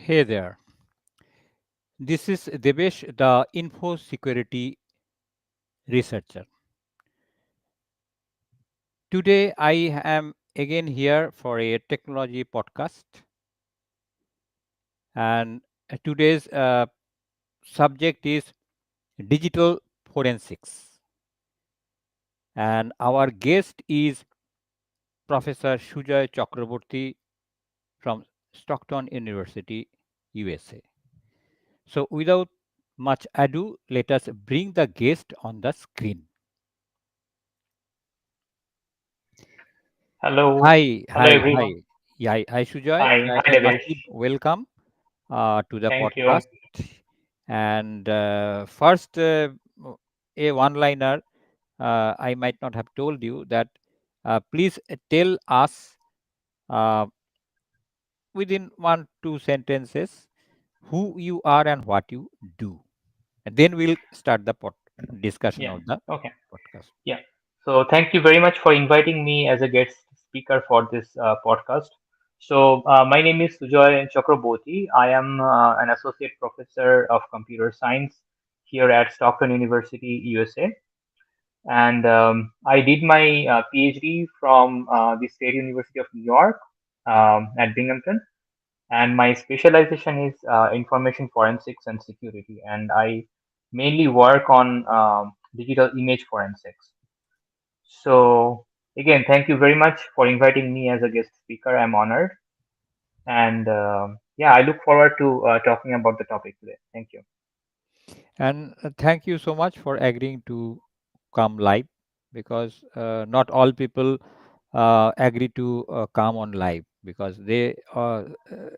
Hey there. This is Debesh, the info security researcher. Today I am again here for a technology podcast, and today's subject is digital forensics. And our guest is Professor Sujoy Chakraborty from Stockton University, USA. So without much ado, let us bring the guest on the screen. Hello. Hi, Hello, hi, hi. everyone. Yeah, hi, Sujoy. Hi. Hi, A Debesh. massive welcome to the Thank you. podcast. And first, a one-liner. I might not have told you that. Please tell us uh, within 1 2 sentences who you are and what you do, and then we'll start the discussion Yeah. of the Okay. podcast. Yeah. So, thank you very much for inviting me as a guest speaker for this podcast. So, my name is Sujoy Chakraborty. I am an associate professor of computer science here at Stockton University, USA. And I did my PhD from the State University of New York at Binghamton, and my specialization is information forensics and security, and I mainly work on digital image forensics. So again, thank you very much for inviting me as a guest speaker. I'm honored, and yeah, I look forward to talking about the topic today. Thank you. And thank you so much for agreeing to come live, because not all people agree to come on live because they are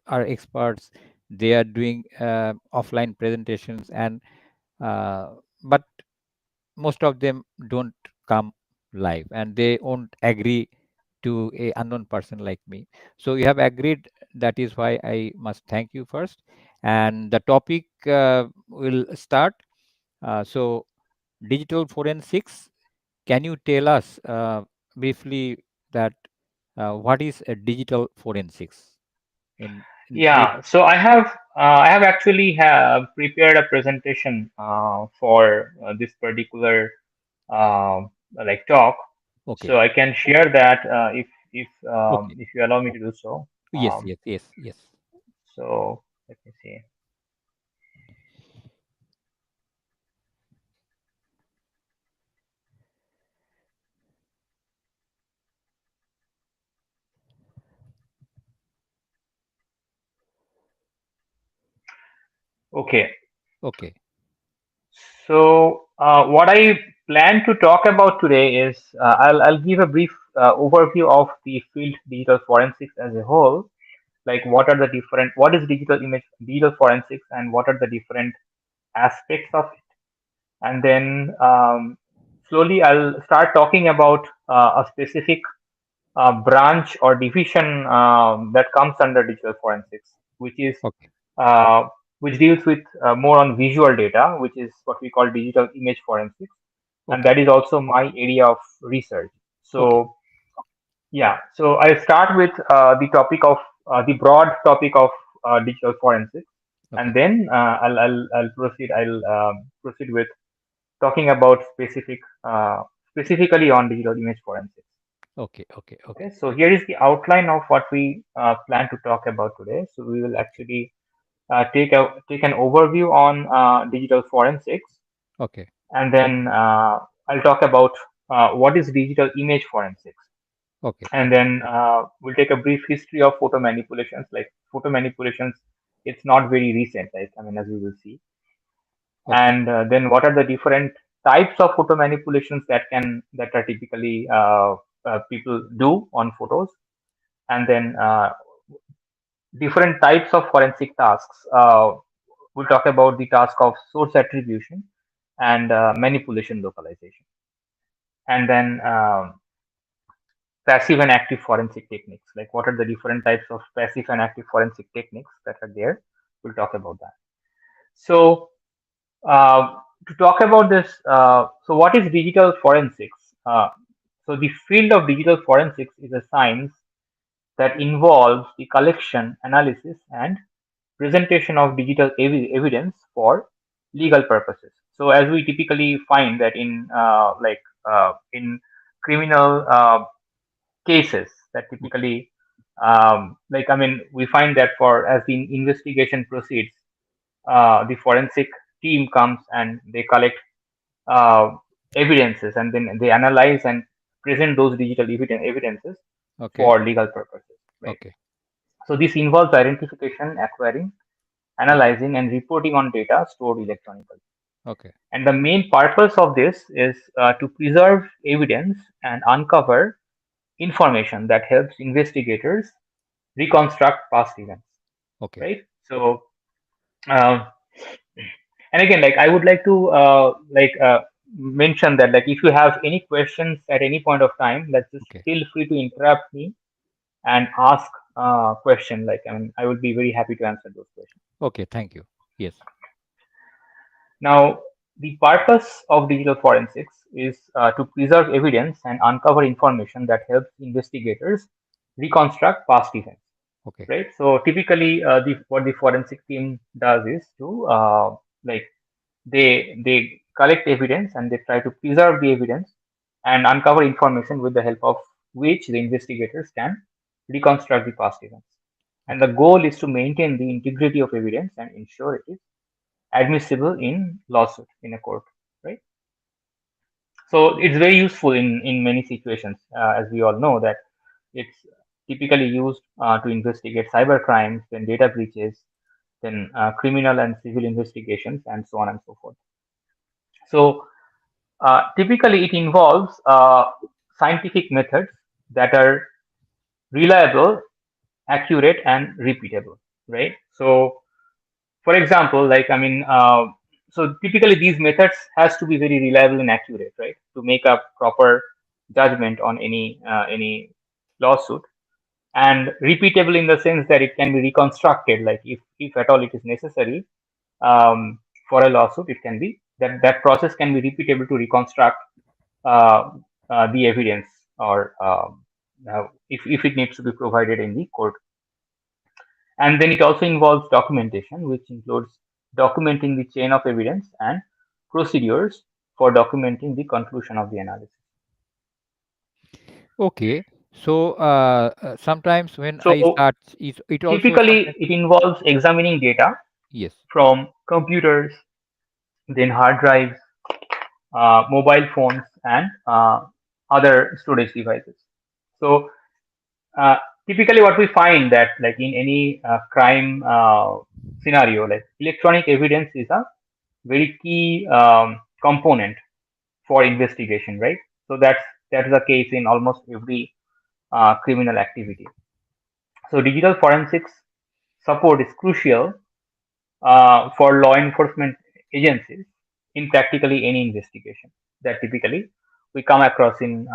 experts. They are doing offline presentations, and uh, but most of them don't come live, and they won't agree to a unknown person like me. So you have agreed. That is why I must thank you first. And the topic will start. So, digital forensics. Can you tell us briefly that what is a digital forensics in few? Yeah, so I have actually prepared a presentation for this particular uh, like talk, Okay, so I can share that okay. if you allow me to do so. Yes, yes, yes, yes. So let me see. Okay, Okay, so what I plan to talk about today is I'll give a brief overview of the field digital forensics as a whole, like what is digital forensics, and what are the different aspects of it, and then slowly I'll start talking about a specific branch or division that comes under digital forensics, okay, uh, which deals with more on visual data, which is what we call digital image forensics, and okay, that is also my area of research. okay, So yeah, so I'll start with the broad topic of digital forensics, and okay, then I'll proceed. I'll proceed with talking about specifically on digital image forensics. okay, okay, okay, Okay, so here is the outline of what we plan to talk about today. So we will actually take an overview on digital forensics, okay, and then I'll talk about what is digital image forensics, okay, and then we'll take a brief history of photo manipulations. Like photo manipulations, it's not very recent, right? I mean, as we will see, okay, and then what are the different types of photo manipulations that are typically people do on photos, and then different types of forensic tasks. We'll talk about the task of source attribution and manipulation localization, and then passive and active forensic techniques. Like what are the different types of passive and active forensic techniques that are there? We'll talk about that. So to talk about this, so what is digital forensics? So the field of digital forensics is a science that involves the collection, analysis, and presentation of digital evidence for legal purposes. So as we typically find that in criminal cases that typically we find that for as the investigation proceeds, the forensic team comes and they collect uh, evidences, and then they analyze and present those digital evidences Okay. for legal purposes, right? Okay. So this involves identification, acquiring, Okay. analyzing, and reporting on data stored electronically. Okay. And the main purpose of this is to preserve evidence and uncover information that helps investigators reconstruct past events, Okay. right? So, uh, and again, like I would like to mention that, like, if you have any questions at any point of time, let's just Okay. feel free to interrupt me and ask question. Like, I mean, I would be very happy to answer those questions. Okay. Thank you. Yes. Now, the purpose of digital forensics is to preserve evidence and uncover information that helps investigators reconstruct past events. Okay. Right. So typically, what the forensic team does is to like they collect evidence and they try to preserve the evidence and uncover information with the help of which the investigators can reconstruct the past events. And the Okay. goal is to maintain the integrity of evidence and ensure it is admissible in lawsuit in a court. Right. So it's very useful in many situations, as we all know that it's typically used to investigate cyber crimes, then data breaches, then criminal and civil investigations, and so on and so forth. So typically, it involves scientific methods that are reliable, accurate, and repeatable. Right. So, for example, so typically these methods has to be very reliable and accurate, right, to make a proper judgment on any lawsuit, and repeatable in the sense that it can be reconstructed, like if at all it is necessary um, for a lawsuit, it can be that process can be repeatable to reconstruct uh, the evidence, or if it needs to be provided in the court. And then it also involves documentation, which includes documenting the chain of evidence and procedures for documenting the conclusion of the analysis. Okay. So sometimes when I So start, it also typically sometimes. it involves examining data Yes. from computers, then hard drives, mobile phones, and other storage devices. So uh, typically what we find that, like, in any crime scenario, like, electronic evidence is a very key component for investigation, right? So that's the case in almost every criminal activity. So digital forensics support is crucial for law enforcement agencies in practically any investigation that typically we come across in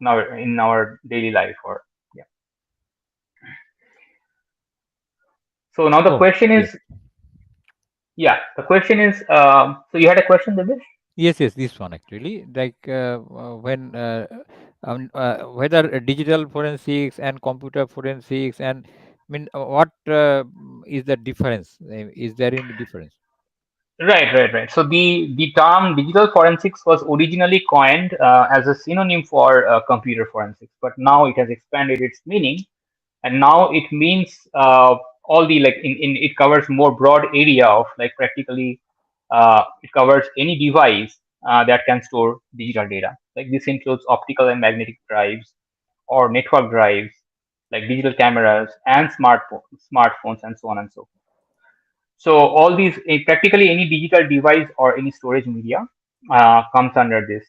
our daily life. Or yeah. So now the Oh, question yes. is, yeah, the question is, so you had a question, Debesh? Yes, yes, this one actually. Like when whether digital forensics and computer forensics, and I mean, what is the difference? Is there any difference? Right, right, right. So the term digital forensics was originally coined as a synonym for computer forensics, but now it has expanded its meaning, and now it means all the, like, in it covers more broad area of, like, practically it covers any device that can store digital data. Like, this includes optical and magnetic drives or network drives, like digital cameras and smartphones, and so on and so forth. So all these, practically any digital device or any storage media comes under this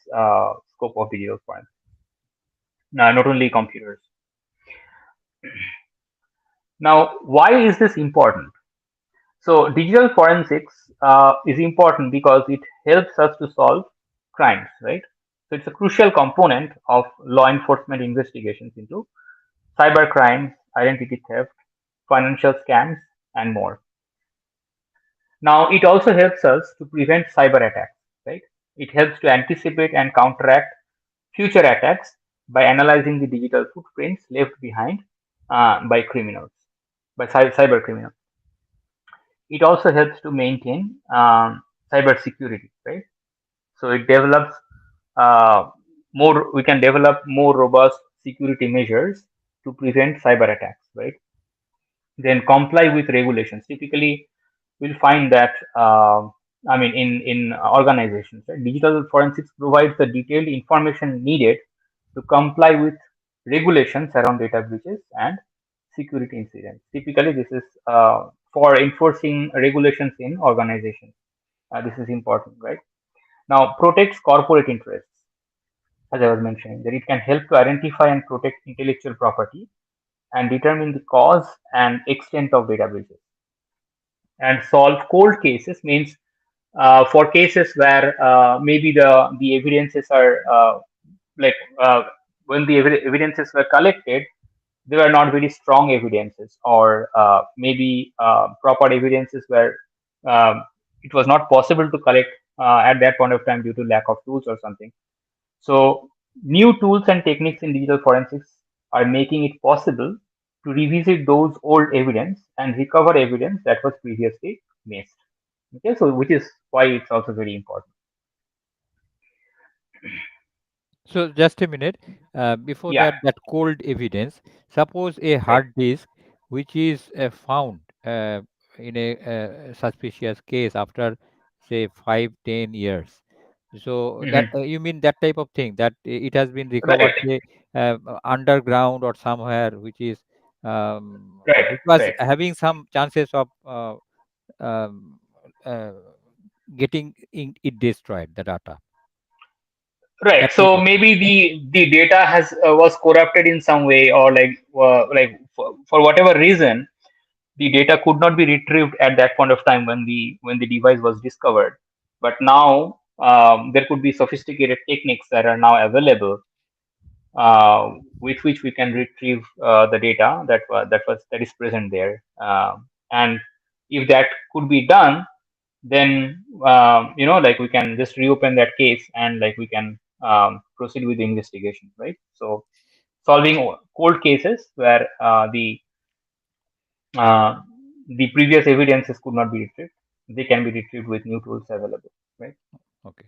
scope of digital forensics. Not only computers. Now, why is this important? So digital forensics is important because it helps us to solve crimes, right? So it's a crucial component of law enforcement investigations into cyber crimes, identity theft, financial scams, and more. Now, it also helps us to prevent cyber attacks, right? It helps to anticipate and counteract future attacks by analyzing the digital footprints left behind by criminals, by cyber criminals. it also helps to maintain cybersecurity, right? So it develops we can develop more robust security measures to prevent cyber attacks, right? Then comply with regulations. Typically, we'll find that in organizations, right, digital forensics provides the detailed information needed to comply with regulations around data breaches and security incidents. Typically, this is for enforcing regulations in organizations. This is important, right? Now, protects corporate interests, as I was mentioning, that it can help to identify and protect intellectual property and determine the cause and extent of data breaches. And solve cold cases means for cases where maybe the evidences are like when the evidences were collected, they were not very strong evidences, or maybe proper evidences where um, it was not possible to collect at that point of time due to lack of tools or something. So, new tools and techniques in digital forensics are making it possible to revisit those old evidence and recover evidence that was previously missed. Okay, so which is why it's also very important. So just a minute. Before Yeah. that, that cold evidence. Suppose a Right. hard disk which is found in a suspicious case after say 5-10 years. So that Mhm. you mean that type of thing that it has been recovered Right. say, underground or somewhere Right. which was Right. having some chances of um, uh, getting it destroyed the data. Right. That type So of thing. maybe the data has was corrupted in some way, or like for whatever reason, the data could not be retrieved at that point of time when the device was discovered. But now there could be sophisticated techniques that are now available, with which we can retrieve the data that is present there. And if that could be done, then like we can just reopen that case, and like we can proceed with the investigation, right? So solving cold cases where uh, the previous evidences could not be retrieved, they can be retrieved with new tools available, right? Okay.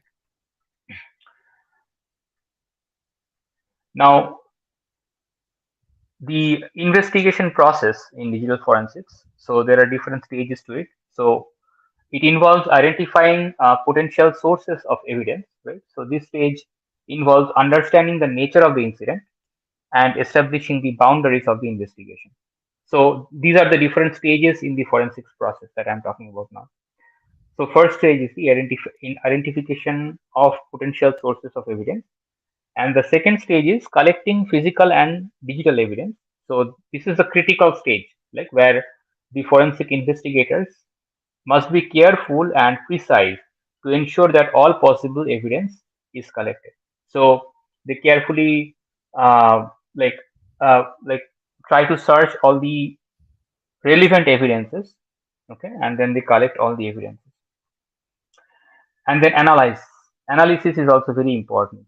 Now, the investigation process in digital forensics, so there are different stages to it. So it involves identifying potential sources of evidence, right? So this stage involves understanding the nature of the incident and establishing the boundaries of the investigation. So these are the different stages in the forensics process that I'm talking about now. So first stage is the identification of potential sources of evidence, and the second stage is collecting physical and digital evidence. So this is a critical stage, like where the forensic investigators must be careful and precise to ensure that all possible evidence is collected. So they carefully uh, like like try to search all the relevant evidences, okay, and then they collect all the evidences and then analyze. Analysis is also very important.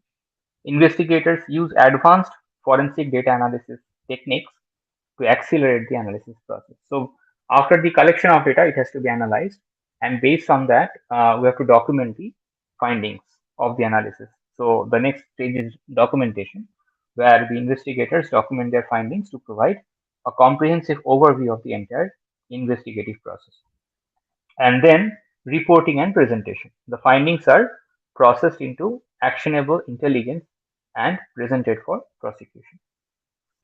Investigators use advanced forensic data analysis techniques to accelerate the analysis process. So after the collection of data, it has to be analyzed, and based on that, we have to document the findings of the analysis. So the next stage is documentation, where the investigators document their findings to provide a comprehensive overview of the entire investigative process. And then reporting and presentation. The findings are processed into actionable intelligence and presented for prosecution.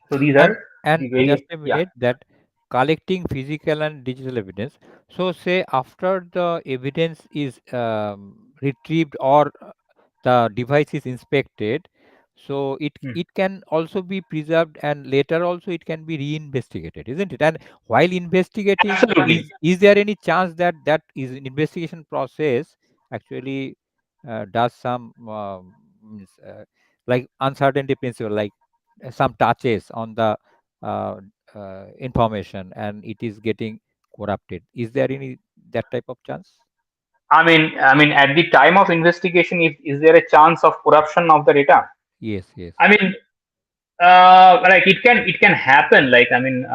So these and are and the just very, a yeah. minute that collecting physical and digital evidence. So say after the evidence is retrieved or the device is inspected, so Hmm. it can also be preserved and later also it can be reinvestigated, isn't it? And while investigating, Absolutely. is there any chance that that is an investigation process actually does some like uncertainty principle, like some touches on the uh, information and it is getting corrupted? Is there any that type of chance? I mean, at the time of investigation, if is there a chance of corruption of the data? Yes, yes. I mean, like it can happen. Like I mean,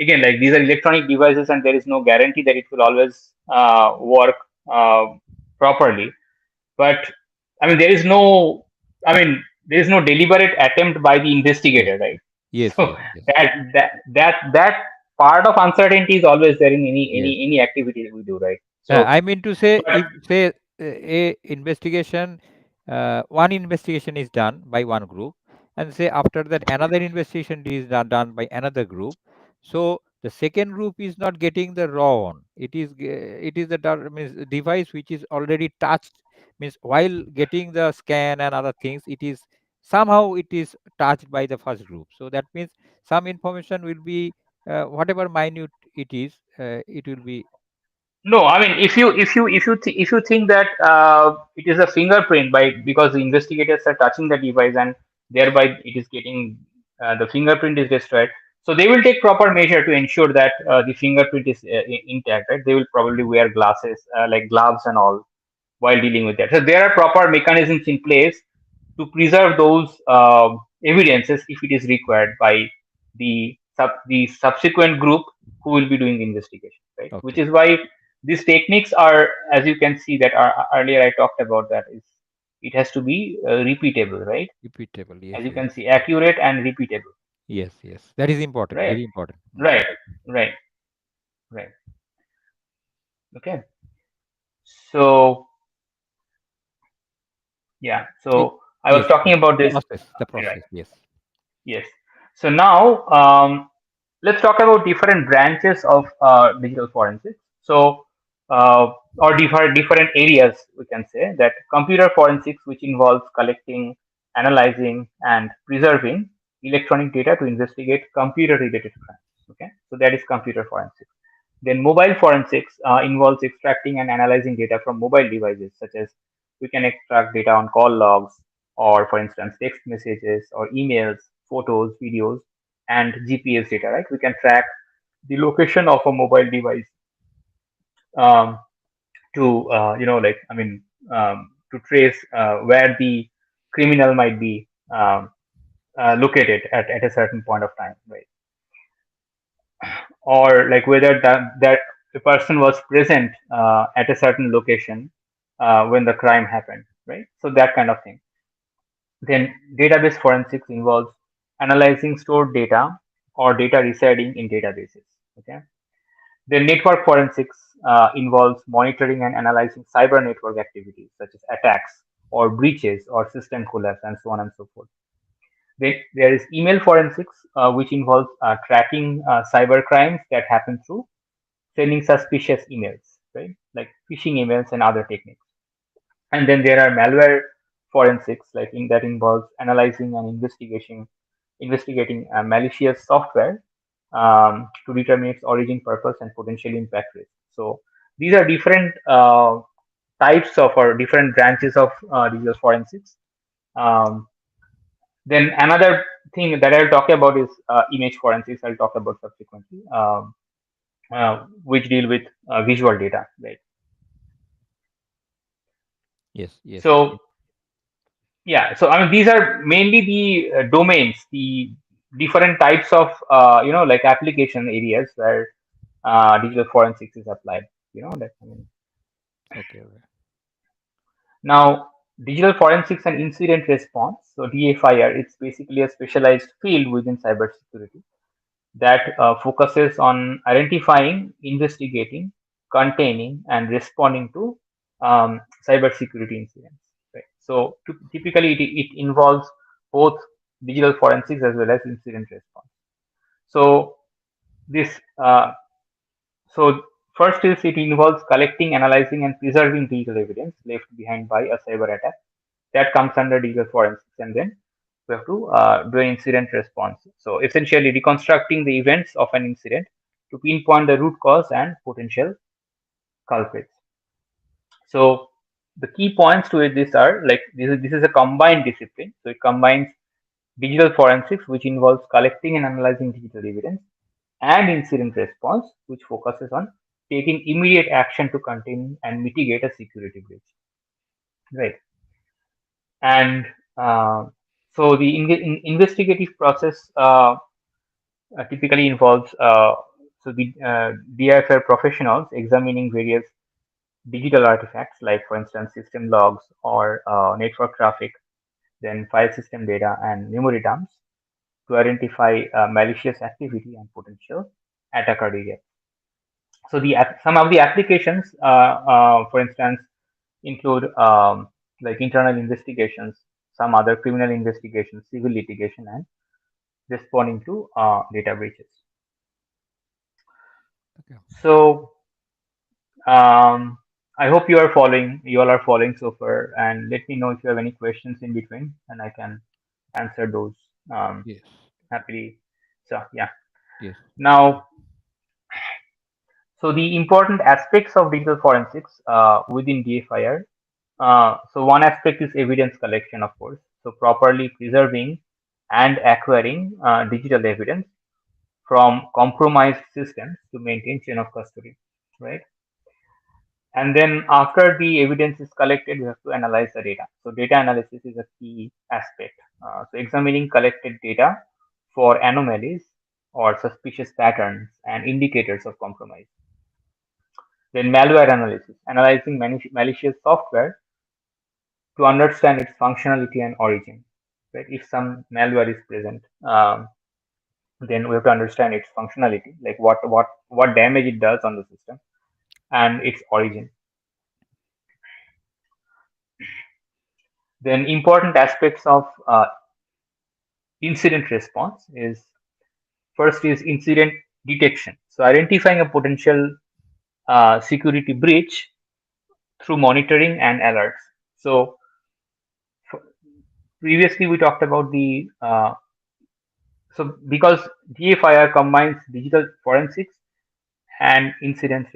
again, like these are electronic devices, and there is no guarantee that it will always work uh, properly. But I mean, I mean, there is no deliberate attempt by the Yes, investigator, right? yes, So yes, yes. that part of uncertainty is always there in Yes. any activity we do, right? So, I mean to say, but if say a investigation, one investigation is done by one group, and say after that another investigation is done by another group. So the second group is not getting the raw one. It is the means device which is already touched. Means while getting the scan and other things, it is somehow it is touched by the first group. So that means some information will be whatever minute it is, it will be. no, I mean, if you think that it is a fingerprint by because the investigators are touching the device and thereby it is getting the fingerprint is destroyed, so they will take proper measure to ensure that the fingerprint is intact, right? They will probably wear glasses like gloves and all while dealing with that. So there are proper mechanisms in place to preserve those evidences if it is required by the subsequent group who will be doing the investigation, right? Which Okay. is why these techniques are, as you can see, that earlier I talked about that is it has to be repeatable, right? Repeatable. Yes, As you yes, can see, accurate and repeatable, yes, yes. That is important. right? Very important. Right, right, right. Okay. So yeah. Y- So I was Yes, talking yes. about The this. process. The Right. process. Yes. Yes. So now let's talk about different branches of digital forensics. So, or different areas, we can say that computer forensics, which involves collecting, analyzing, and preserving electronic data to investigate computer-related crimes. Okay, so that is computer forensics. Then mobile forensics involves extracting and analyzing data from mobile devices, such as we can extract data on call logs, or for instance, text messages or emails, photos, videos, and GPS data, right? We can track the location of a mobile device um, to, like, I mean, to trace where the criminal might be located at a certain point of time, right? Or like whether that the person was present at a certain location when the crime happened, right? So that kind of thing. Then database forensics involves analyzing stored data or data residing in databases. Okay. Then network forensics involves monitoring and analyzing cyber network activities such as attacks or breaches or system collapse and so on and so forth. Then there is email forensics, which involves tracking cyber crimes that happen through sending suspicious emails, right? Like phishing emails and other techniques. And then there are malware forensics, like in that involves analyzing and investigating malicious software to determine its origin, purpose, and potential impact risk. So these are different types of or different branches of digital forensics. Um, then another thing that I'll talk about is image forensics. I'll talk about subsequently, which deal with visual data, right? Yes, yes. So yeah, so I mean these are mainly the domains, the different types of like application areas where digital forensics is applied. That I mean. Okay, okay. Now, digital forensics and incident response, so DFIR, it's basically a specialized field within cybersecurity that focuses on identifying, investigating, containing, and responding to cybersecurity incidents. Right. So typically, it involves both digital forensics as well as incident response. So this so first is it involves collecting, analyzing, and preserving digital evidence left behind by a cyber attack. That comes under digital forensics, and then we have to do an incident response. So essentially, reconstructing the events of an incident to pinpoint the root cause and potential culprits. So the key points to it this are like this is a combined discipline. So it combines digital forensics, which involves collecting and analyzing digital evidence, and incident response, which focuses on taking immediate action to contain and mitigate a security breach. Right. And so the investigative process typically involves So the DFR professionals examining various digital artifacts, like for instance system logs or network traffic, then file system data and memory dumps, to identify malicious activity and potential attacker area. So some of the applications, for instance, include like internal investigations, some other criminal investigations, civil litigation, and responding to data breaches. Okay. So I hope you all are following so far, and let me know if you have any questions in between, and I can answer those Yes. happily. So yeah, Yes. now, so the important aspects of digital forensics within DFIR. So one aspect is evidence collection, of course. So properly preserving and acquiring digital evidence from compromised systems to maintain chain of custody, right? And then after the evidence is collected, we have to analyze the data. So data analysis is a key aspect. So examining collected data for anomalies or suspicious patterns and indicators of compromise. Then malware analysis, analyzing malicious software to understand its functionality and origin. Right? If some malware is present, then we have to understand its functionality, like what damage it does on the system and its origin. Then important aspects of incident response is, first is incident detection. So identifying a potential security breach through monitoring and alerts. So previously we talked about the so because DFIR combines digital forensics and incident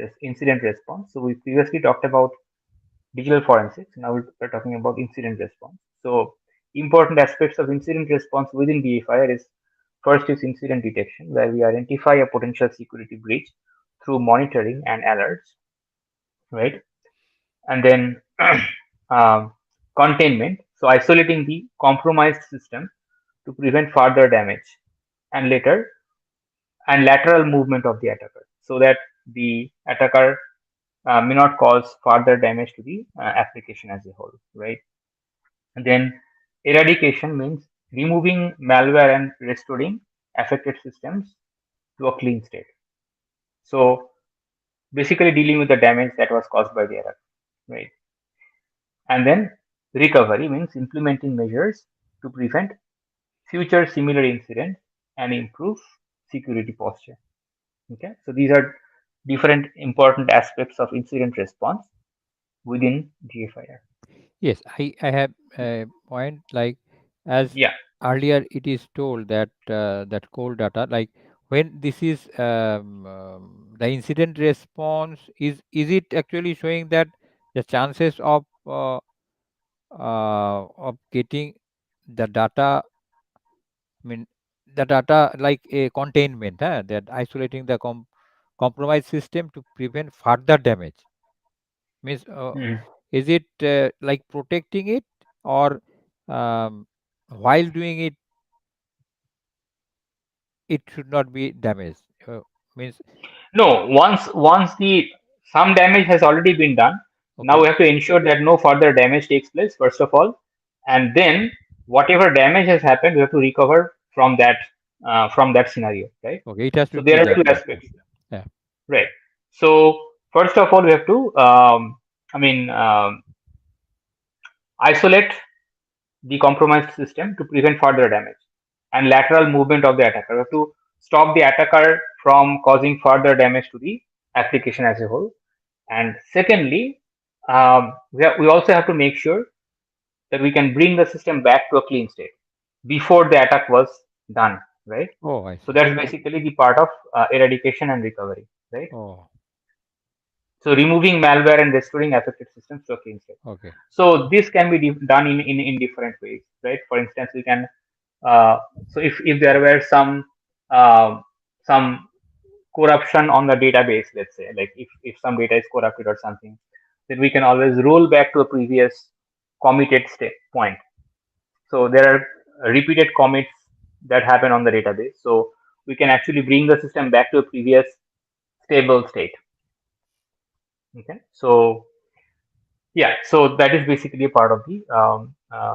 response. So we previously talked about digital forensics. Now we're talking about incident response. So important aspects of incident response within DFIR is, first is incident detection, where we identify a potential security breach through monitoring and alerts, right? And then containment, so isolating the compromised system to prevent further damage, and lateral movement of the attacker, so that the attacker may not cause further damage to the application as a whole, right? And then eradication means removing malware and restoring affected systems to a clean state. So basically dealing with the damage that was caused by the attack, right? And then recovery means implementing measures to prevent future similar incidents and improve security posture. Okay, so these are different important aspects of incident response within GFIR. Yes, I have a point like as Yeah. earlier it is told that that core data like when this is the incident response is it actually showing that the chances of getting the data, I mean the data like a containment, that isolating the compromised system to prevent further damage means Mhm. is it like protecting it or um, while doing it it should not be damaged, means No, once the some damage has already been done, now okay, we have to ensure that no further damage takes place, first of all, and then whatever damage has happened, we have to recover from that scenario, right? okay, it has So to be there are that two way. aspects, Yeah. right? So first of all, we have to I mean isolate the compromised system to prevent further damage and lateral movement of the attacker. We have to stop the attacker from causing further damage to the application as a whole. And secondly, we also have to make sure that we can bring the system back to a clean state before the attack was done, right? Oh, I So see. that's basically the part of eradication and recovery, right? Oh, So removing malware and restoring affected systems to a clean state. okay. So this can be done in different ways, right? For instance, we can so if there were uh, some corruption on the database, let's say, like if some data is corrupted or something, then we can always roll back to a previous committed state point. So there are repeated commits that happen on the database. So we can actually bring the system back to a previous stable state. Okay, so yeah, so that is basically a part of the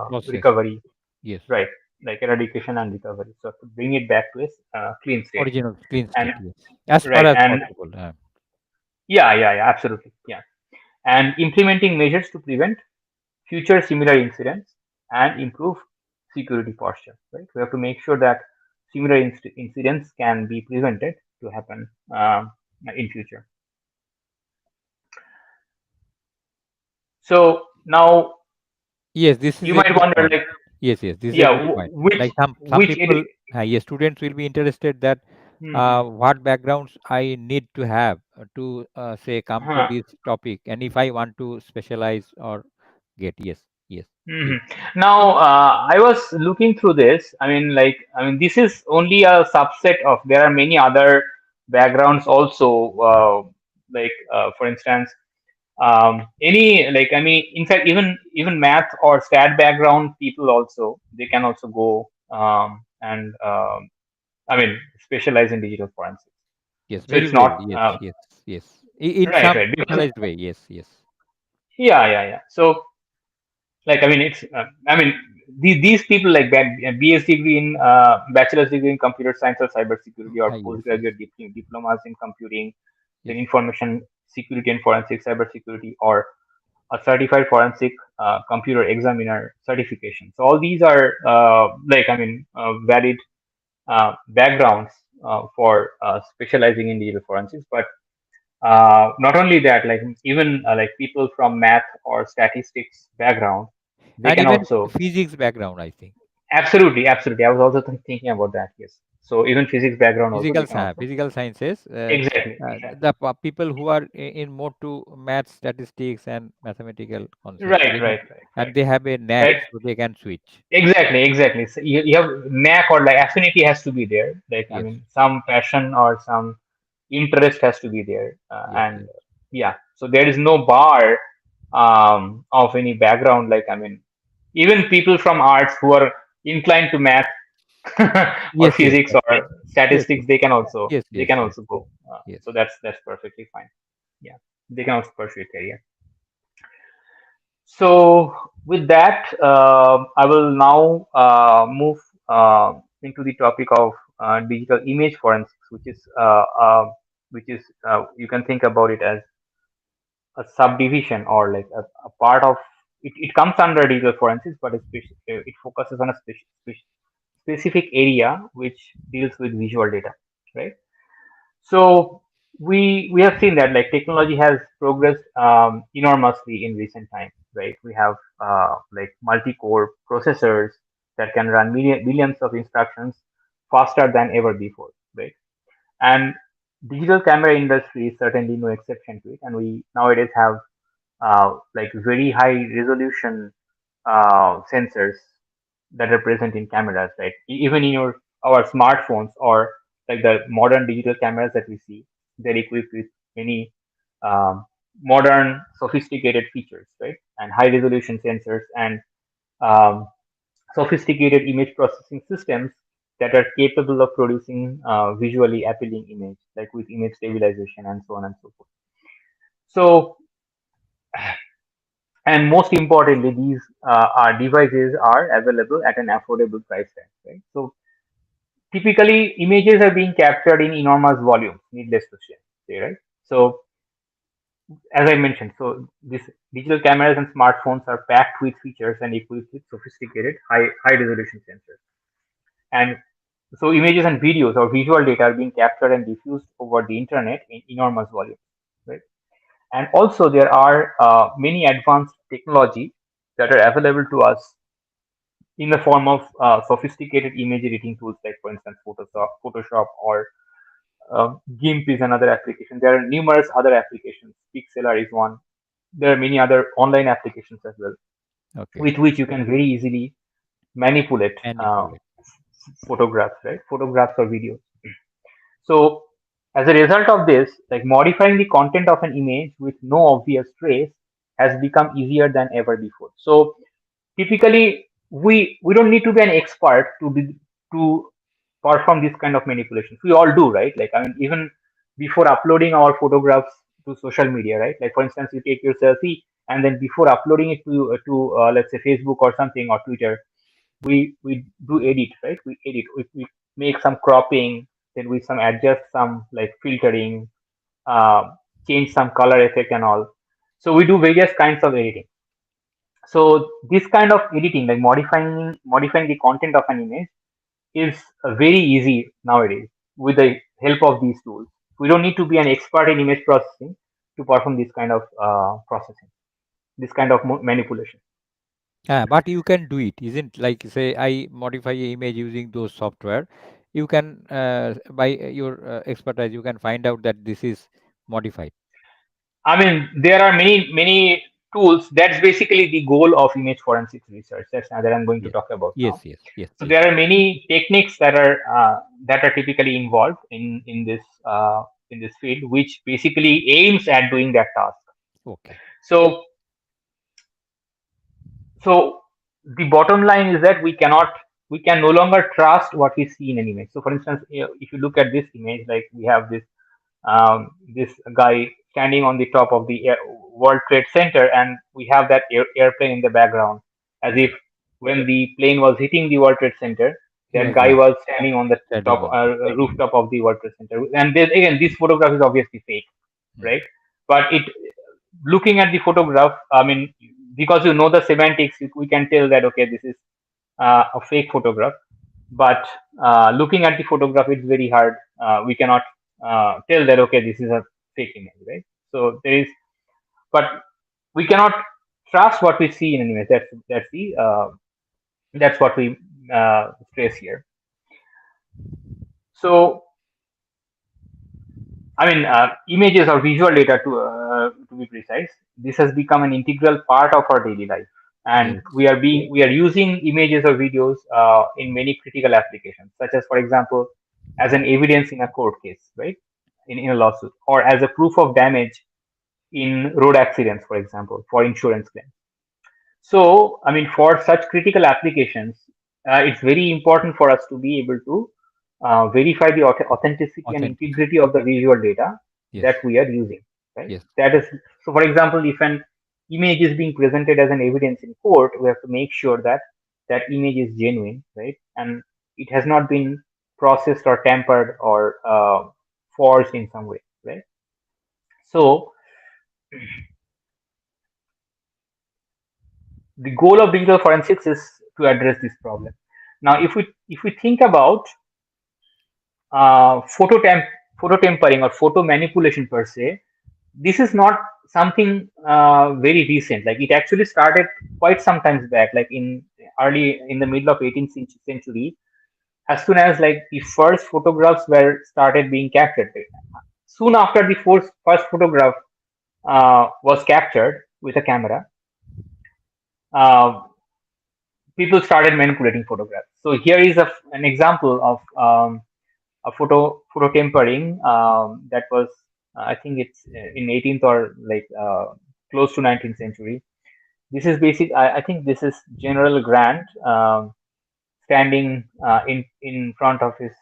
Process. recovery, Yes. right? Like eradication and recovery. So to bring it back to a clean state, Original clean and state. Yes. As far right, as and possible. yeah, absolutely, yeah, and implementing measures to prevent future similar incidents and improve security posture. Right, we have to make sure that similar incidents can be prevented to happen in future. So now Yes, this is you a might good wonder, point. like, Yes, yes, this is a yeah, good point. Like some which people, yes, students will be interested that Mhm. what backgrounds I need to have to say come to Huh. this topic, and if I want to specialize or get, yes, yes, Mhm. please, Now, I was looking through this. I mean, this is only a subset of. There are many other backgrounds also. For instance, in fact, even math or stat background people also, they can also go and specialize in digital forensics. yes, So very it's well, not yes, yes, yes, in right, some right. Because specialized way, yes, yes, yeah. So it's these people like that, BS degree in bachelor's degree in computer science or cybersecurity, or yes, yes, postgraduate diplomas in computing, then yes, information security and forensic cybersecurity, or a certified forensic computer examiner certification. So all these are valid backgrounds for specializing in digital forensics. But not only that, like even like people from math or statistics background, they and can even also physics background, I think. absolutely. I was also thinking about that. Yes. So even physics background also, they can also Physical sciences, exactly. the people who are in more to math, statistics, and mathematical concepts, Right, right, right, and right, they have a knack, right. so they can switch. Exactly. So you have knack, or like affinity has to be there. Like Yes, some passion or some interest has to be there, yes, and yes, yeah. So there is no bar of any background. Even people from arts who are inclined to math or yes, yes, physics or yes, yes, statistics, yes, they yes, can yes, also go. yes. So that's perfectly fine. Yeah, they can also pursue it there. Yeah. So with that, I will now move into the topic of digital image forensics, which is you can think about it as a subdivision, or like a part of it. It comes under digital forensics, but it focuses on a specific area which deals with visual data, right? So we have seen that like technology has progressed enormously in recent times, right? We have like multi-core processors that can run billions of instructions faster than ever before, right? And digital camera industry is certainly no exception to it. And we nowadays have like very high resolution sensors that are present in cameras, right? Even in our smartphones, or like the modern digital cameras that we see, they're equipped with many um, modern sophisticated features, right? And high resolution sensors, and um, sophisticated image processing systems that are capable of producing visually appealing image, like with image stabilization and so on and so forth. So, and most importantly, these devices are available at an affordable price tag, right? So typically, images are being captured in enormous volumes, needless to say, right? So as I mentioned, so these digital cameras and smartphones are packed with features and equipped with sophisticated high resolution sensors. And so images and videos or visual data are being captured and diffused over the internet in enormous volumes, right? And also there are many advanced technology that are available to us in the form of sophisticated image editing tools, like for instance Photoshop, or GIMP is another application. There are numerous other applications. Pixlr is one. There are many other online applications as well, Okay, with which you can very easily manipulate manipulate. photographs, right? Photographs or videos. So as a result of this, like modifying the content of an image with no obvious trace has become easier than ever before. So typically, we don't need to be an expert to perform this kind of manipulations. We all do, right? Like even before uploading our photographs to social media, right? Like for instance, you take your selfie, and then before uploading it to let's say Facebook or something, or Twitter, we do edit, right? We edit, we make some cropping, then we some adjust some like filtering, uh, change some color effect and all. So we do various kinds of editing. So this kind of editing, like modifying the content of an image, is very easy nowadays with the help of these tools. We don't need to be an expert in image processing to perform this kind of processing, this kind of manipulation. But you can do it, isn't like say I modify a image using those software. You can by your expertise, you can find out that this is modified. I mean, there are many tools. That's basically the goal of image forensics research. That's that I'm going to Yes, talk about now. yes, yes, yes, So yes. there are many techniques that are typically involved in this field, which basically aims at doing that task. Okay. So so the bottom line is that we can no longer trust what we see in an image. So for instance, if you look at this image, like we have this guy standing on the top of the World Trade Center, and we have that airplane in the background, as if when the plane was hitting the World Trade Center, He that was guy was standing on the standing top on the. rooftop of the World Trade Center. And then again, this photograph is obviously fake, Hmm. right? But it looking at the photograph, I mean, because you know the semantics, we can tell that okay, this is a fake photograph. But looking at the photograph, it's very hard. We cannot tell that okay, this is a fake image, right? So there is, but we cannot trust what we see in an image. That's what we stress here. So I mean, images or visual data to be precise. This has become an integral part of our daily life, and Yes. we are using images or videos in many critical applications, such as, for example, as an evidence in a court case, right, in a lawsuit, or as a proof of damage in road accidents, for example, for insurance claims. So, I mean, for such critical applications, it's very important for us to be able to verify the authenticity and Authentic. integrity of the visual data Yes. that we are using, right? Yes. That is, so for example, if an image is being presented as an evidence in court, we have to make sure that that image is genuine, right? And it has not been processed or tampered or forged in some way, right? So, the goal of digital forensics is to address this problem. Now, if we think about uh, photo temp photo tempering or photo manipulation per se, this is not something very recent. Like it actually started quite some times back, like in the middle of 18th century, as soon as like the first photographs were started being captured. Soon after the first photograph was captured with a camera, uh, people started manipulating photographs. So here is an example of a photo tempering that was I think it's in 18th or like close to 19th century. This is basic. I think this is General Grant standing in front of his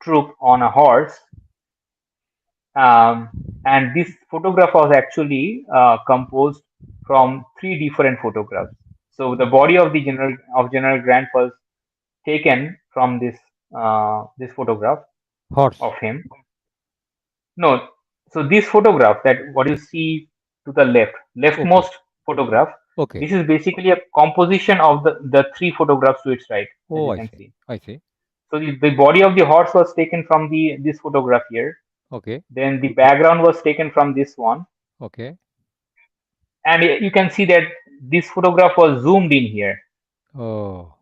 troop on a horse, um, and this photograph was actually composed from three different photographs. So the body of the General Grant was taken from this photograph Horse. of him. No, so this photograph that what you see to the Okay. leftmost photograph, Okay. this is basically a composition of the three photographs to its right, as Oh, you I can see. see. I see. So the body of the horse was taken from the this photograph here. Okay. Then the background was taken from this one, Okay. and you can see that this photograph was zoomed in here, Oh,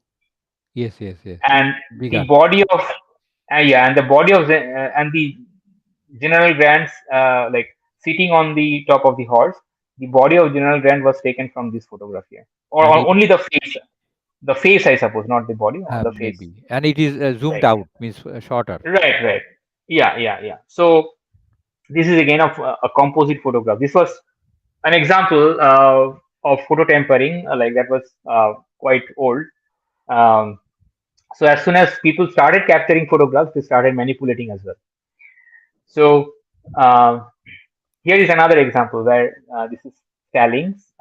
yes, yes, yes. and the Bigger. body of yeah, and the body of and the General Grant's like sitting on the top of the horse. The body of General Grant was taken from this photograph here, And or it only the face. The face, I suppose, not the body, or the face. maybe. And it is zoomed Right, out, means shorter. right. Yeah. So this is again of a composite photograph. This was an example of photo tempering, like that was quite old. Um, so as soon as people started capturing photographs, they started manipulating as well. So Um, Here is another example where this is Stallings,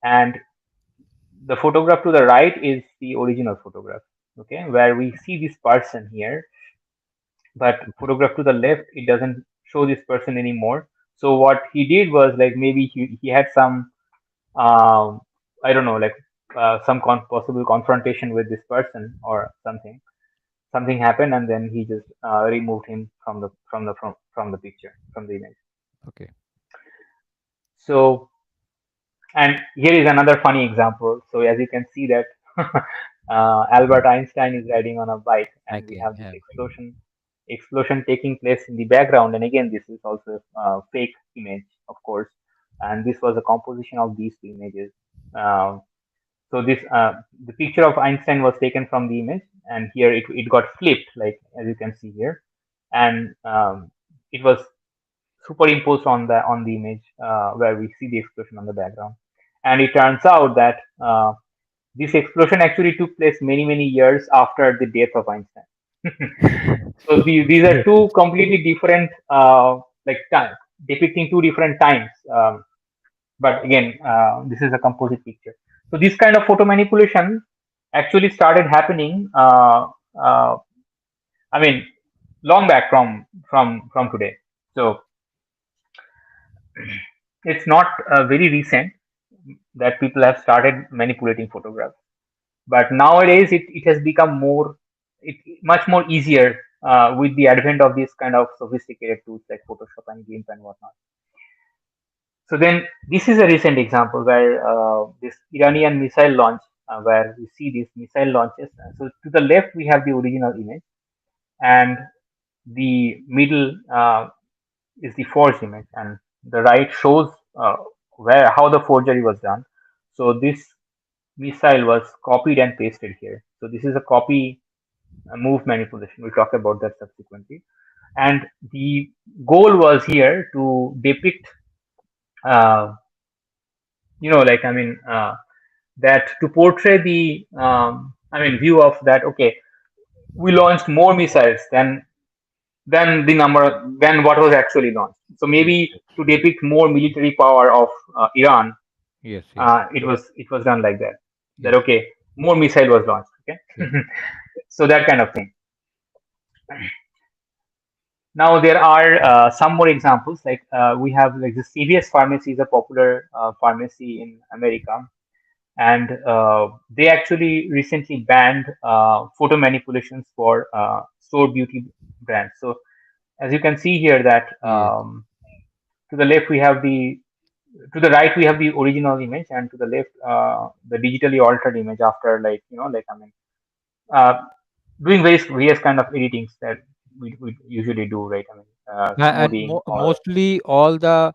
and the photograph to the right is the original photograph. Okay, where we see this person here, but Okay. photograph to the left, it doesn't show this person anymore. So what he did was, like, maybe he had some, I don't know, like some possible confrontation with this person or something. Something happened, and then he just removed him from the picture, from the image. Okay. So, and here is another funny example. So as you can see that Albert Einstein is riding on a bike, and we Again, have this yeah. explosion taking place in the background. And again, this is also a fake image, of course. And this was a composition of these two images. Um, so this the picture of Einstein was taken from the image, and here it got flipped, like as you can see here, and it was superimposed on the image where we see the explosion on the background. And it turns out that this explosion actually took place many years after the death of Einstein. So these are two completely different, like time, depicting two different times. But again, this is a composite picture. So this kind of photo manipulation actually started happening. Uh, I mean, long back from today. So it's not very recent that people have started manipulating photographs. But nowadays, it has become much more easier with the advent of these kind of sophisticated tools like Photoshop and GIMP and whatnot. So then, this is a recent example where this Iranian missile launch, where we see these missile launches. So to the left, we have the original image, and the middle is the forged image, and the right shows where how the forgery was done. So this missile was copied and pasted here. So this is a copy move manipulation. We'll talk about that subsequently. And the goal was here to depict, uh, like, I mean, that to portray the, view of that, okay, we launched more missiles than the number, than what was actually launched. So Yes, maybe yes, to depict more military power of Iran, yes, yes, it was done like that. That yes, okay, more missile was launched. Okay, yes, so that kind of thing. Now there are some more examples. Like we have, like, the CVS pharmacy is a popular pharmacy in America, and they actually recently banned photo manipulations for store beauty brands. So as you can see here, that yes, to the left we have the to the right we have the original image, and to the left the digitally altered image after, like, like, I mean, uh, doing various kind of editings that we usually do, right? I mean, And smoothing or mostly all the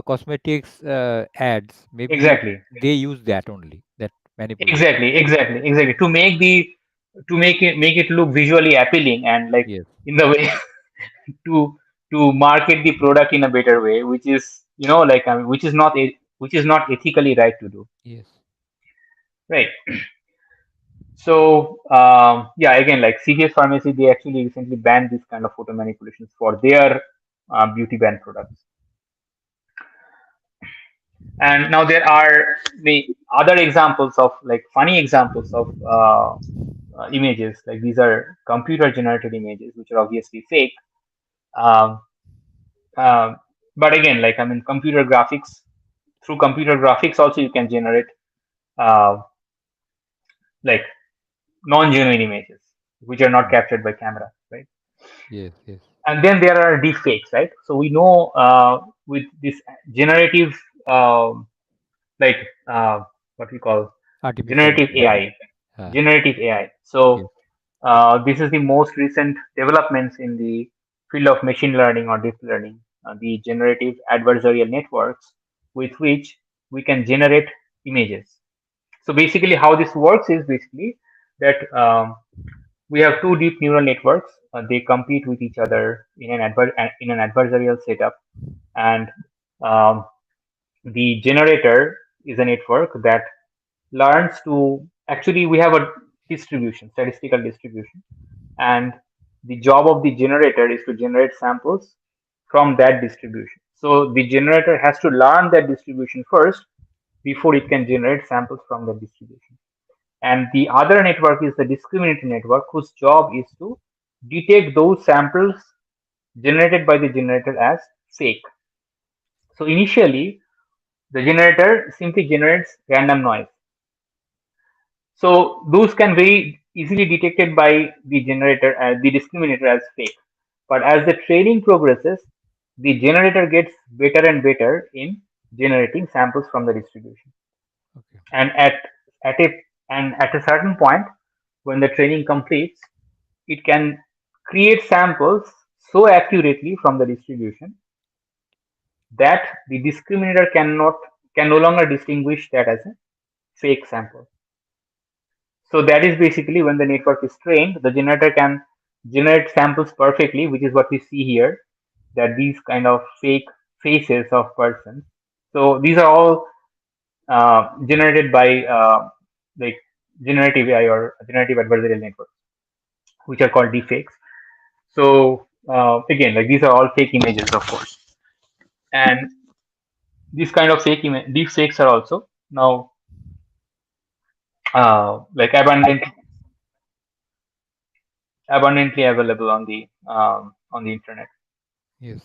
cosmetics ads, maybe exactly, they use that only, that manipulation. exactly to make it look visually appealing, and, like, Yes, in the way to market the product in a better way, which is, like, I mean, which is not ethically right to do, yes. right? So yeah, again, like CVS Pharmacy, they actually recently banned this kind of photo manipulations for their beauty brand products. And now there are the other examples of, like, funny examples of images. Like, these are computer generated images, which are obviously fake. Um, uh, but again, like, I mean, through computer graphics also you can generate uh, like non-genuine images which are not Mm. captured by camera, right? Yes, yes. And then there are deep fakes, right? So we know with this generative, um, like, uh, what we call Artificial generative intelligence. AI, Uh, generative AI. So yes, this is the most recent developments in the field of machine learning or deep learning, the generative adversarial networks with which we can generate images. So basically, how this works is basically that we have two deep neural networks. They compete with each other in an adversarial setup, and um, the generator is a network that learns to, actually, we have a statistical distribution, and the job of the generator is to generate samples from that distribution. So the generator has to learn that distribution first before it can generate samples from that distribution. And the other network is the discriminator network, whose job is to detect those samples generated by the generator as fake. So initially, the generator simply generates random noise. So those can very easily detected by the generator as the discriminator as fake. But as the training progresses, the generator gets better and better in generating samples from the distribution. Okay. And at a at a certain point, when the training completes, it can create samples so accurately from the distribution that the discriminator can no longer distinguish that as a fake sample. So that is basically when the network is trained, the generator can generate samples perfectly, which is what we see here, that these kind of fake faces of persons. So these are all generated by like generative AI or generative adversarial networks, which are called deepfakes. So again, like these are all fake images, of course, and these kind of deepfakes are also now like abundantly available on the internet. Yes.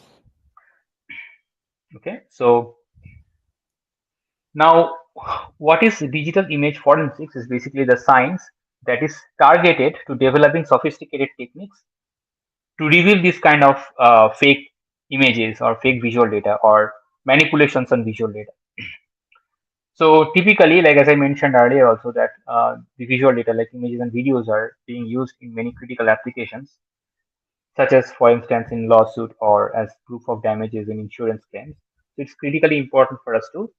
Okay, so now what is digital image forensics is basically the science that is targeted to developing sophisticated techniques to reveal this kind of fake images or fake visual data or manipulations on visual data. So typically, like as I mentioned earlier, also that the visual data like images and videos are being used in many critical applications, such as, for instance, in lawsuit or as proof of damages in insurance claims. So it's critically important for us to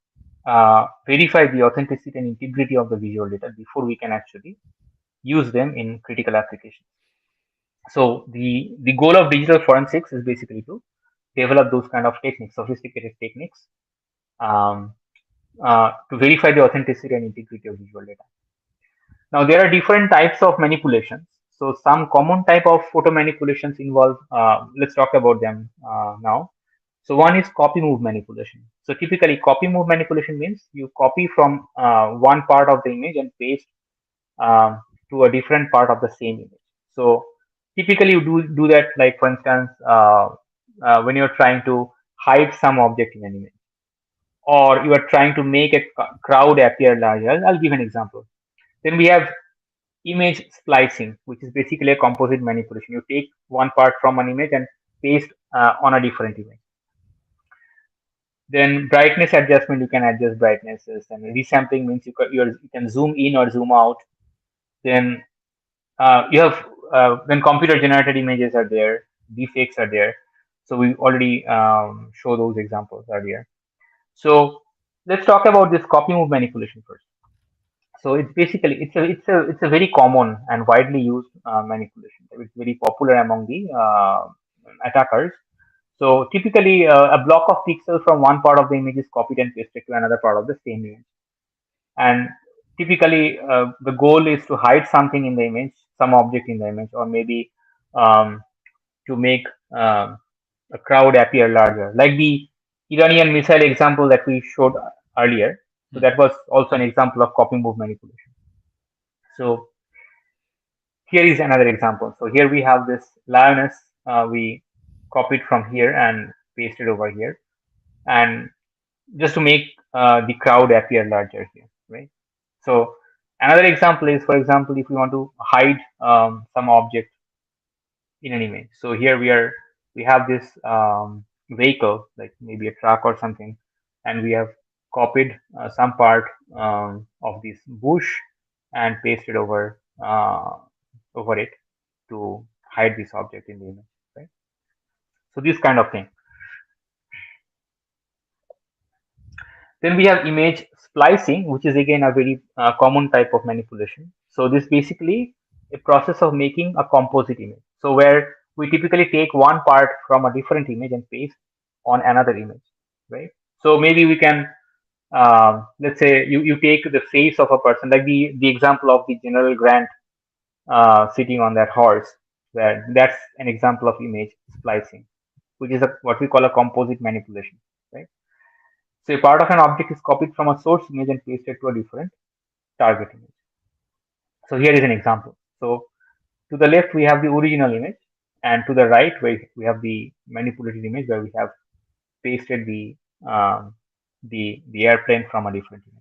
verify the authenticity and integrity of the visual data before we can actually use them in critical applications. So the goal of digital forensics is basically to develop those kind of techniques, sophisticated techniques, um, to verify the authenticity and integrity of visual data. Now there are different types of manipulations. So some common type of photo manipulations involve. Let's talk about them now. So one is copy move manipulation. So typically, copy move manipulation means you copy from one part of the image and paste to a different part of the same image. So typically, you do that, like for instance, when you're trying to hide some object in an image, or you are trying to make a crowd appear larger. I'll give an example. Then we have image splicing, which is basically a composite manipulation. You take one part from an image and paste on a different image. Then brightness adjustment, you can adjust brightnesses, and resampling means you can zoom in or zoom out. Then you have when computer generated images are there, deepfakes are there. So we already show those examples earlier. So let's talk about this copy move manipulation first. So it's basically it's a very common and widely used manipulation. It's very popular among the attackers. So typically, a block of pixels from one part of the image is copied and pasted to another part of the same image. And typically, the goal is to hide something in the image, some object in the image, or maybe um, to make a crowd appear larger, like the Iranian missile example that we showed earlier. So Hmm. that was also an example of copy move manipulation. So here is another example. So here we have this lioness. We copied from here and pasted over here, and just to make the crowd appear larger here, right? So another example is, for example, if we want to hide some object in an image. So here we have this vehicle, like maybe a truck or something, and we have copied some part of this bush and pasted over it to hide this object in the image, right? So this kind of thing. Then we have image splicing, which is again a very common type of manipulation. So this basically a process of making a composite image. So where we typically take one part from a different image and paste on another image, right? So maybe we can, let's say you take the face of a person, like the example of the General Grant sitting on that horse. That's an example of image splicing. which is what we call a composite manipulation, right? So a part of an object is copied from a source image and pasted to a different target image. So here is an example. So to the left, we have the original image, and to the right, we have the manipulated image where we have pasted um, the airplane from a different image.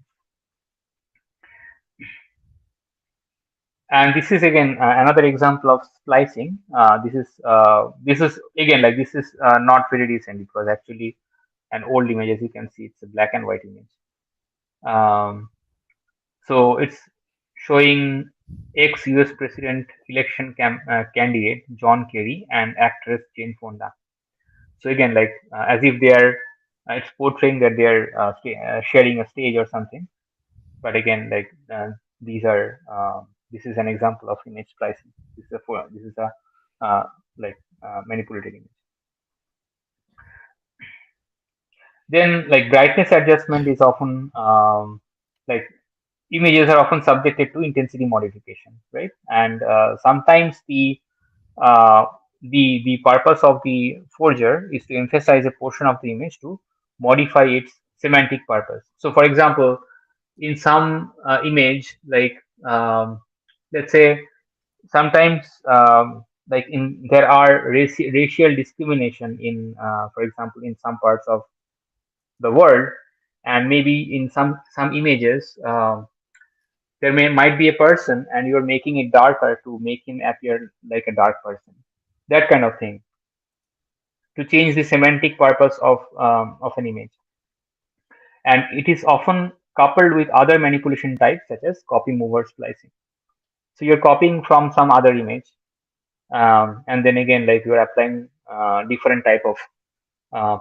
And this is again another example of splicing. This is again like this is not very recent. It was actually an old image. As you can see, it's a black and white image. Um, so it's showing ex-US president election candidate John Kerry and actress Jane Fonda. So again, like as if they are, it's portraying that they are sharing a stage or something. But again, like these are this is an example of image splicing. This is a like manipulated image. Then like brightness adjustment is often like images are often subjected to intensity modification, right? And sometimes uh, the purpose of the forger is to emphasize a portion of the image to modify its semantic purpose. So, for example, in some image, like let's say sometimes like in there are racial discrimination in, for example, in some parts of the world, and maybe in some images. There might be a person and you're making it darker to make him appear like a dark person, that kind of thing, to change the semantic purpose of an image. And it is often coupled with other manipulation types such as copy mover splicing. So you're copying from some other image, and then again like you're applying different type of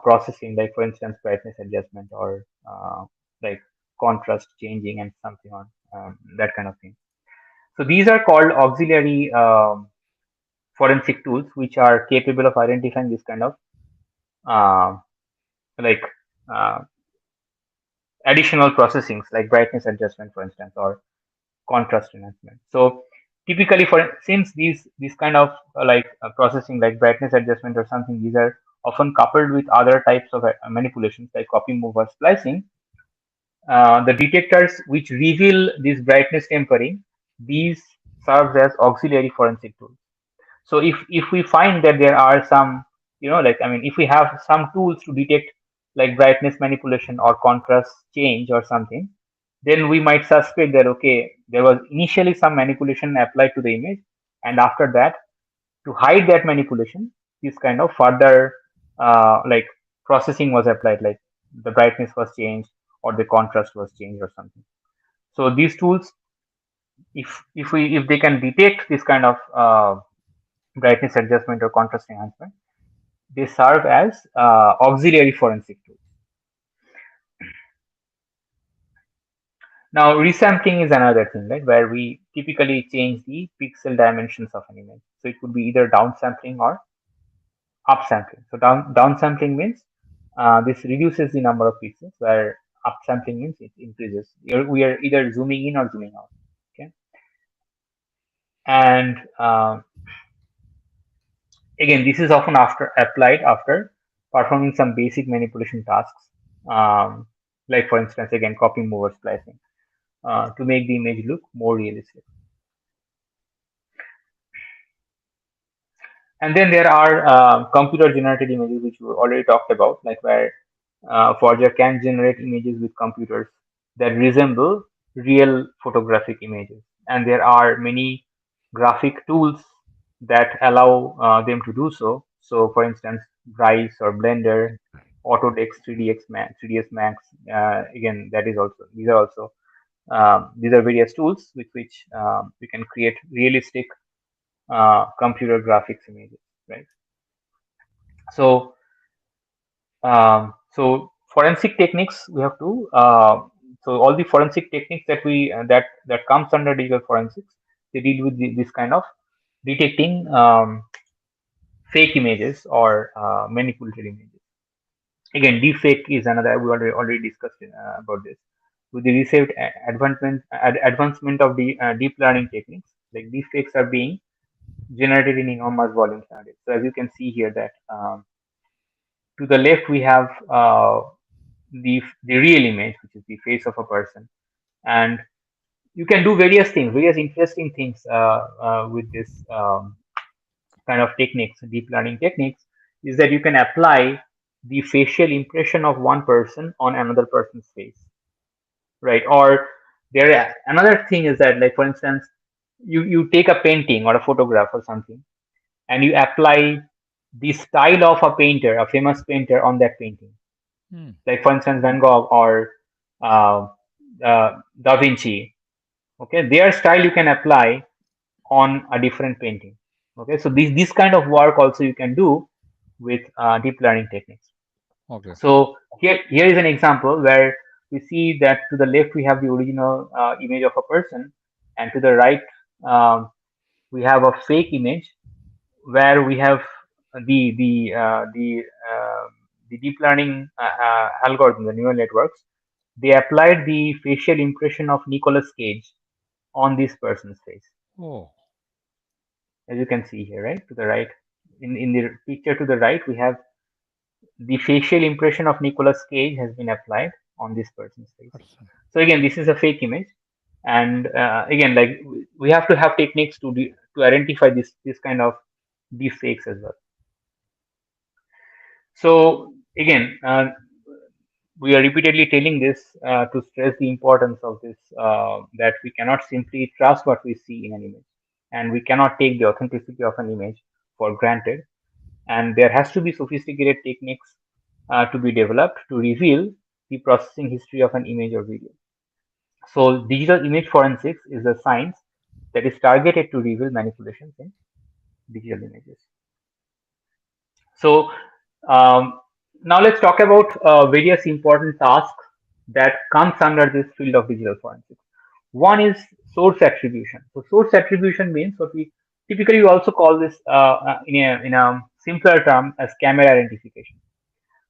processing, like for instance brightness adjustment or like contrast changing and something on that kind of thing. So these are called auxiliary forensic tools, which are capable of identifying this kind of uh, like uh, additional processings, like brightness adjustment, for instance, or contrast enhancement. So typically, for since these kind of processing, like brightness adjustment or something, these are often coupled with other types of manipulations like copy move or splicing. The detectors which reveal this brightness tempering, these serves as auxiliary forensic tools. So if we find that there are some, like I mean, if we have some tools to detect like brightness manipulation or contrast change or something, then we might suspect that okay, there was initially some manipulation applied to the image, and after that, to hide that manipulation, this kind of further like processing was applied, like the brightness was changed or the contrast was changed or something. So these tools, if they can detect this kind of brightness adjustment or contrast enhancement, they serve as auxiliary forensic tools. Now, resampling is another thing, right, where we typically change the pixel dimensions of an image. So it could be either downsampling or upsampling. So downsampling means this reduces the number of pixels, where upsampling means it increases. We are either zooming in or zooming out. Okay, and again, this is often applied after performing some basic manipulation tasks, um, like for instance, again, copy mover splicing, to make the image look more realistic. And then there are computer generated images, which we already talked about, like where Forger can generate images with computers that resemble real photographic images. And there are many graphic tools that allow them to do so. So, for instance, Bryce or Blender, Autodesk 3ds Max, 3ds Max. Again, that is also these are various tools with which we can create realistic computer graphics images, right? So, so forensic techniques we have to so all the forensic techniques that we that comes under digital forensics, they deal with this kind of detecting fake images or manipulated images. Again, deepfake is another, we already discussed about this. With the recent advancement of the deep learning techniques, like deepfakes are being generated in enormous volumes nowadays. So as you can see here that To the left, we have the real image, which is the face of a person, and you can do various things, various interesting things with this kind of techniques, deep learning techniques, is that you can apply the facial impression of one person on another person's face, right? Or another thing is that, like for instance, you take a painting or a photograph or something, and you apply the style of a painter, a famous painter, on that painting. Hmm. Like for instance, Van Gogh or uh, Da Vinci. Okay, their style you can apply on a different painting. Okay, so this kind of work also you can do with deep learning techniques. Okay. So here is an example where we see that to the left we have the original image of a person, and to the right we have a fake image where we have the the uh, the uh, the deep learning algorithm, the neural networks. They applied the facial impression of Nicolas Cage on this person's face, Oh, as you can see here, right to the right. In the picture to the right, we have the facial impression of Nicolas Cage has been applied on this person's face. that's So again, this is a fake image, and again, like we have to have techniques to identify this kind of deep fakes as well. So again, we are repeatedly telling this to stress the importance of this, that we cannot simply trust what we see in an image, and we cannot take the authenticity of an image for granted, and there has to be sophisticated techniques to be developed to reveal the processing history of an image or video. So digital image forensics is a science that is targeted to reveal manipulations in digital images. So um, now let's talk about various important tasks that comes under this field of digital forensics. One is source attribution. So source attribution means what we typically also call this in a simpler term as camera identification.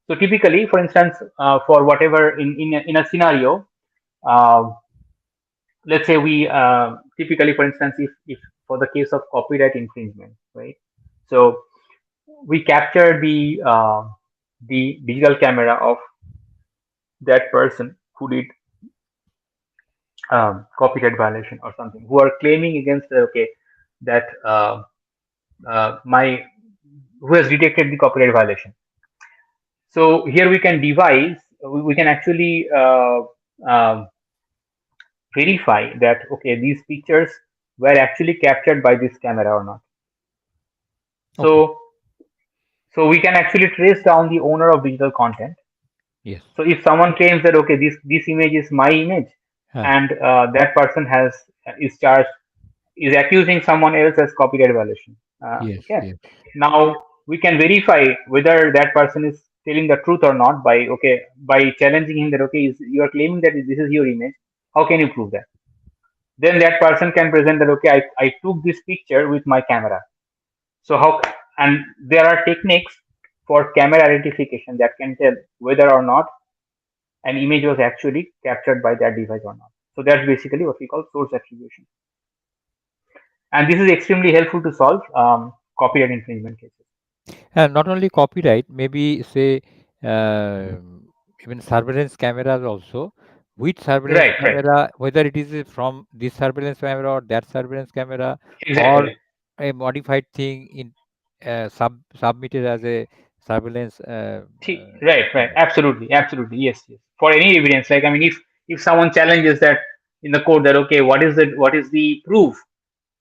So typically, for instance, for whatever in a scenario, uh, let's say we typically, for instance, if for the case of copyright infringement, right? So we capture the digital camera of that person who did copyright violation or something, who are claiming against okay that my who has detected the copyright violation. So here we can devise, we can actually um verify that okay these pictures were actually captured by this camera or not. okay. So we can actually trace down the owner of digital content. Yes. So if someone claims that okay this image is my image, Ah, and that person is charged, is accusing someone else as copyright violation. yes. Okay, Yes. now we can verify whether that person is telling the truth or not by okay by challenging him that okay you are claiming that this is your image. How can you prove that? Then that person can present that okay I took this picture with my camera. So how, and there are techniques for camera identification that can tell whether or not an image was actually captured by that device or not. So that's basically what we call source attribution, and this is extremely helpful to solve copyright infringement cases. And not only copyright, maybe say uh, even surveillance cameras also. Which surveillance Right, right, camera, whether it is from this surveillance camera or that surveillance camera, or exactly. a modified thing in submitted as a surveillance Right, right, camera. absolutely, absolutely, yes, yes. For any evidence, like I mean, if someone challenges that in the court that okay, what is the proof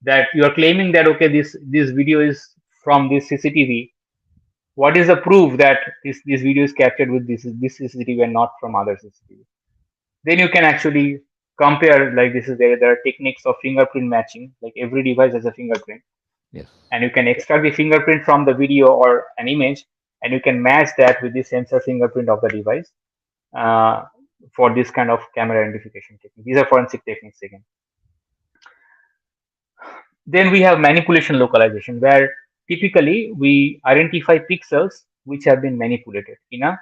that you are claiming that okay this video is from this CCTV? What is the proof that this video is captured with this CCTV and not from other CCTV? Then you can actually compare, like this is there are techniques of fingerprint matching, like every device has a fingerprint, Yes. and you can extract the fingerprint from the video or an image, and you can match that with the sensor fingerprint of the device uh, for this kind of camera identification technique. These are forensic techniques again. Then we have manipulation localization, where typically we identify pixels which have been manipulated in an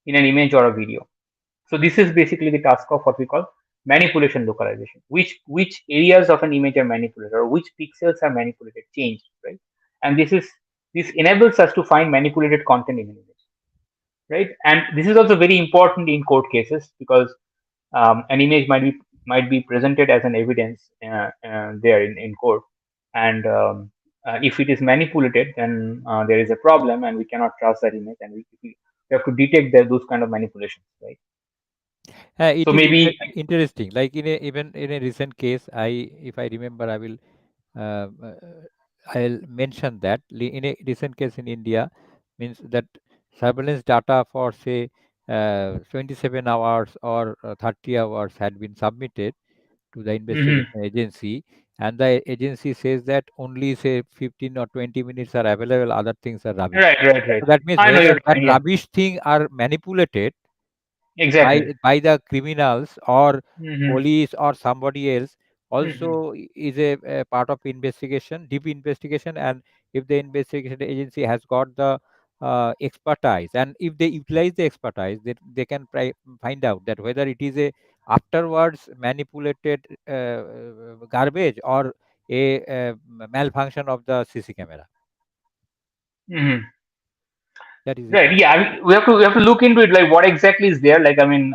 image or a video. So this is basically the task of what we call manipulation localization. Which areas of an image are manipulated, or which pixels are manipulated, changed, right? And this enables us to find manipulated content in an image. right? And this is also very important in court cases because an image might be presented as an evidence there in court, and if it is manipulated, then there is a problem, and we cannot trust that image, and we have to detect those kind of manipulations, right? It So is maybe. interesting. Like even in a recent case, if I remember, uh, uh, I'll mention that in a recent case in India, means that surveillance data for say 27 hours or 30 hours had been submitted to the Mhm. investigation agency, and the agency says that only say 15 or 20 minutes are available, other things are rubbish. Right, right, right. So that means I know whether your that point. Yeah, rubbish thing are manipulated exactly. by the criminals or Hmm. police or somebody else Hmm. also is a part of investigation, deep investigation. And if the investigation agency has got the expertise, and if they utilize the expertise, they can find out that whether it is a afterwards manipulated garbage or a malfunction of the CC camera. Hmm. That is it. Right. Yeah. I mean, we have to look into it. Like, what exactly is there? Like, I mean,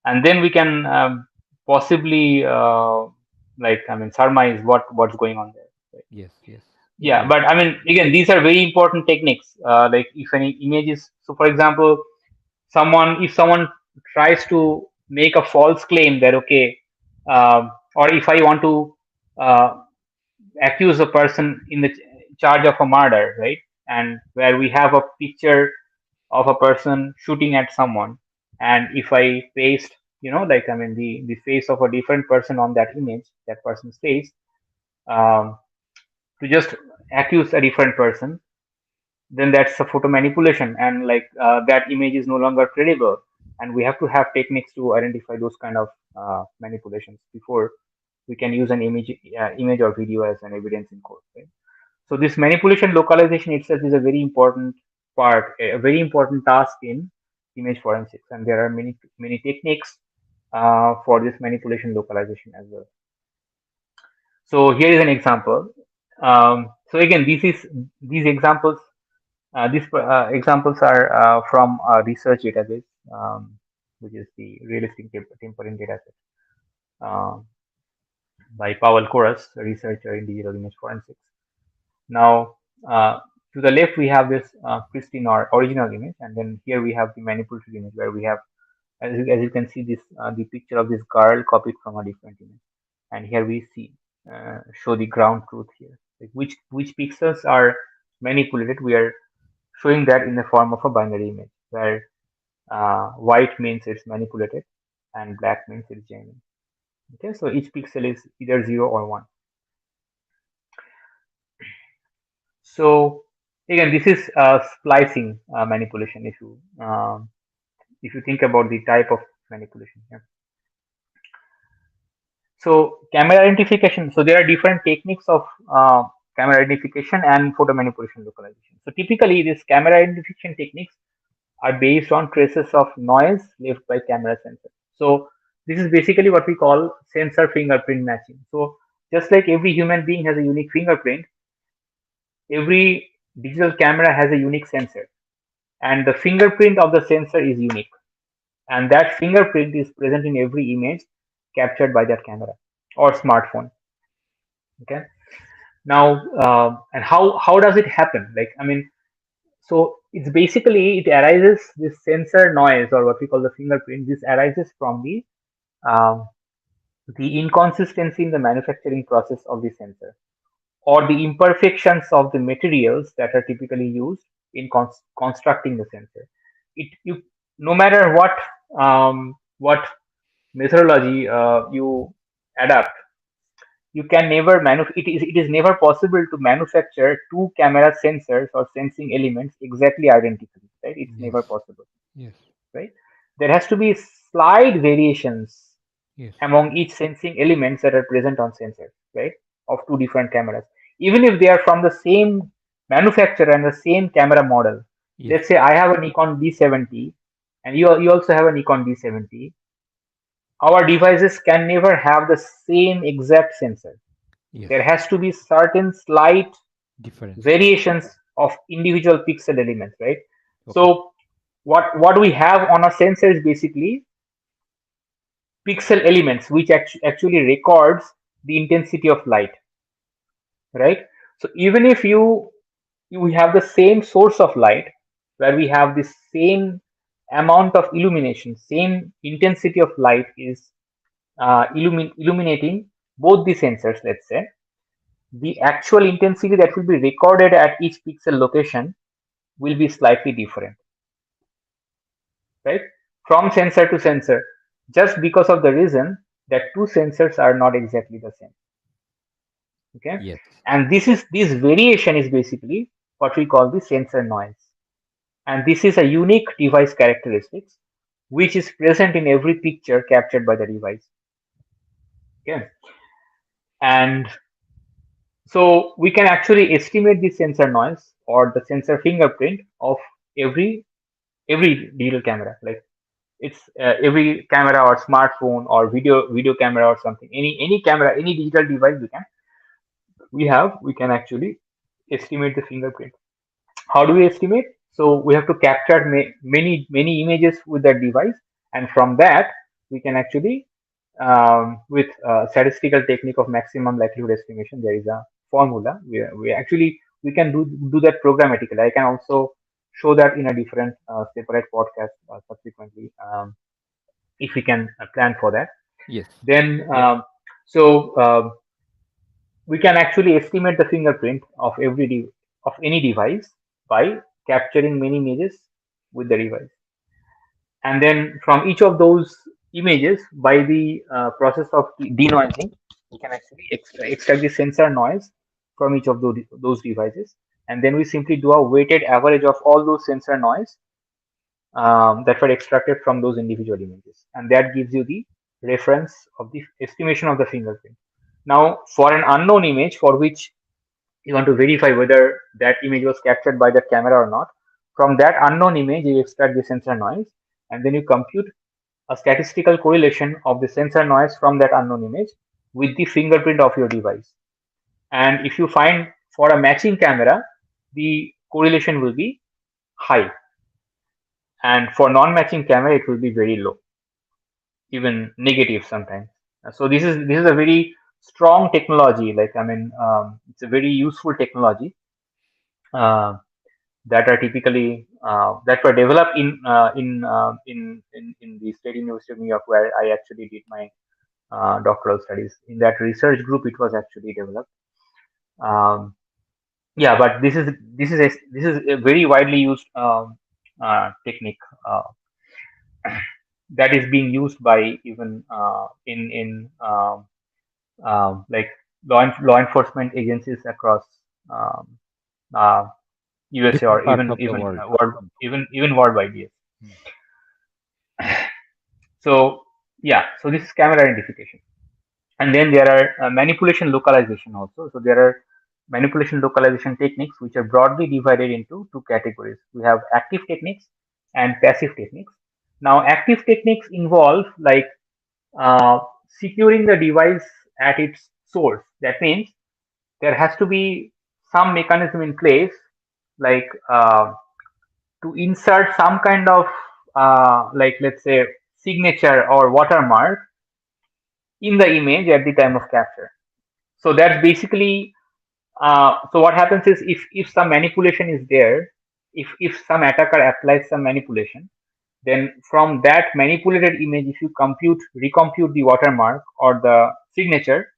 and then we can possibly like, I mean, surmise what's going on there. Right? Yes, yes, Yeah. interesting. But I mean, again, these are very important techniques. Like, if any images. So, for example, if someone tries to make a false claim that, okay, or if I want to uh, accuse a person in the charge of a murder, right? And where we have a picture of a person shooting at someone, and if I paste, like, I mean, the face of a different person on that image, that person's face, um, to just accuse a different person, then that's a photo manipulation, and like, that image is no longer credible, and we have to have techniques to identify those kind of manipulations before we can use an image or video as an evidence in court, right? So this manipulation localization itself is a very important part, a very important task in image forensics, and there are many techniques for this manipulation localization as well. So here is an example. So again, these examples. These examples are from a research database, which is the realistic tempering dataset, uh, by Powell Koras, a researcher in digital image forensics. Now, to the left, we have this pristine or original image, and then here we have the manipulated image, where we have, as you can see, this the picture of this girl copied from a different image, and here we show the ground truth here, like which pixels are manipulated. We are showing that in the form of a binary image, where white means it's manipulated, and black means it's genuine. Okay, so each pixel is either 0 or 1. So again, this is splicing manipulation. If you think about the type of manipulation here, so camera identification. So there are different techniques of camera identification and photo manipulation localization. So typically, these camera identification techniques are based on traces of noise left by camera sensor. So this is basically what we call sensor fingerprint matching. So just like every human being has a unique fingerprint, every digital camera has a unique sensor, and the fingerprint of the sensor is unique, and that fingerprint is present in every image captured by that camera or smartphone. Okay. Now, and how does it happen? Like, I mean, so it's basically, it arises, this sensor noise, or what we call the fingerprint. This arises from um, the inconsistency in the manufacturing process of the sensor, or the imperfections of the materials that are typically used in constructing the sensor. You, no matter what methodology you adapt, you can never it is never possible to manufacture two camera sensors or sensing elements exactly identically, right? It's never Yes, possible, yes, right? There has to be slight variations yes, among each sensing elements that are present on sensors, right? Of two different cameras, even if they are from the same manufacturer and the same camera model. yes, Let's say I have a Nikon D70, and you also have a Nikon D70. Our devices can never have the same exact sensor. yes. There has to be certain slight Difference. variations of individual pixel elements, right? Okay. So What we have on a sensor is basically pixel elements which actually records the intensity of light, right? So even if you have the same source of light, where we have the same amount of illumination, same intensity of light is illuminating both the sensors, let's say, the actual intensity that will be recorded at each pixel location will be slightly different, right? From sensor to sensor, just because of the reason that two sensors are not exactly the same. Okay, Yes. and this variation is basically what we call the sensor noise, and this is a unique device characteristics which is present in every picture captured by the device. Okay, and so we can actually estimate the sensor noise or the sensor fingerprint of every every digital camera. Like it's every camera or smartphone or video camera or something. Any camera, any digital device we can actually estimate the fingerprint. How do we estimate? So we have to capture many images with that device, and from that we can actually with statistical technique of maximum likelihood estimation, there is a formula. We actually we can do that programmatically. I can also show that in a different separate podcast subsequently, if we can plan for that. Yes. Then Yeah. so we can actually estimate the fingerprint of of any device by capturing many images with the device, and then from each of those images, by the process of denoising, we can actually extract the sensor noise from each of those devices, and then we simply do a weighted average of all those sensor noise that were extracted from those individual images, and that gives you the reference of the estimation of the fingerprint. Now, for an unknown image for which you want to verify whether that image was captured by that camera or not, from that unknown image you extract the sensor noise, and then you compute a statistical correlation of the sensor noise from that unknown image with the fingerprint of your device. And if you find for a matching camera, the correlation will be high, and for non-matching camera it will be very low, even negative sometimes. So this is a very strong technology. Like I mean, it's a very useful technology uh, that are typically that were developed in the State University of New York, where I actually did my doctoral studies. In that research group, it was actually developed. Um, yeah, but this is a very widely used technique that is being used by even in like law enforcement agencies across um, uh, USA, Different or parts even of the world. even worldwide. Yes. Mm. So yeah, so this is camera identification, and then there are manipulation localization also. So there are manipulation localization techniques which are broadly divided into two categories. We have active techniques and passive techniques. Now, active techniques involve like uh, securing the device at its source. That means there has to be some mechanism in place, like to insert some kind of like, let's say, signature or watermark in the image at the time of capture. So that's basically so what happens is, if some manipulation is there, if some attacker applies some manipulation, then from that manipulated image, if you recompute the watermark or the signature,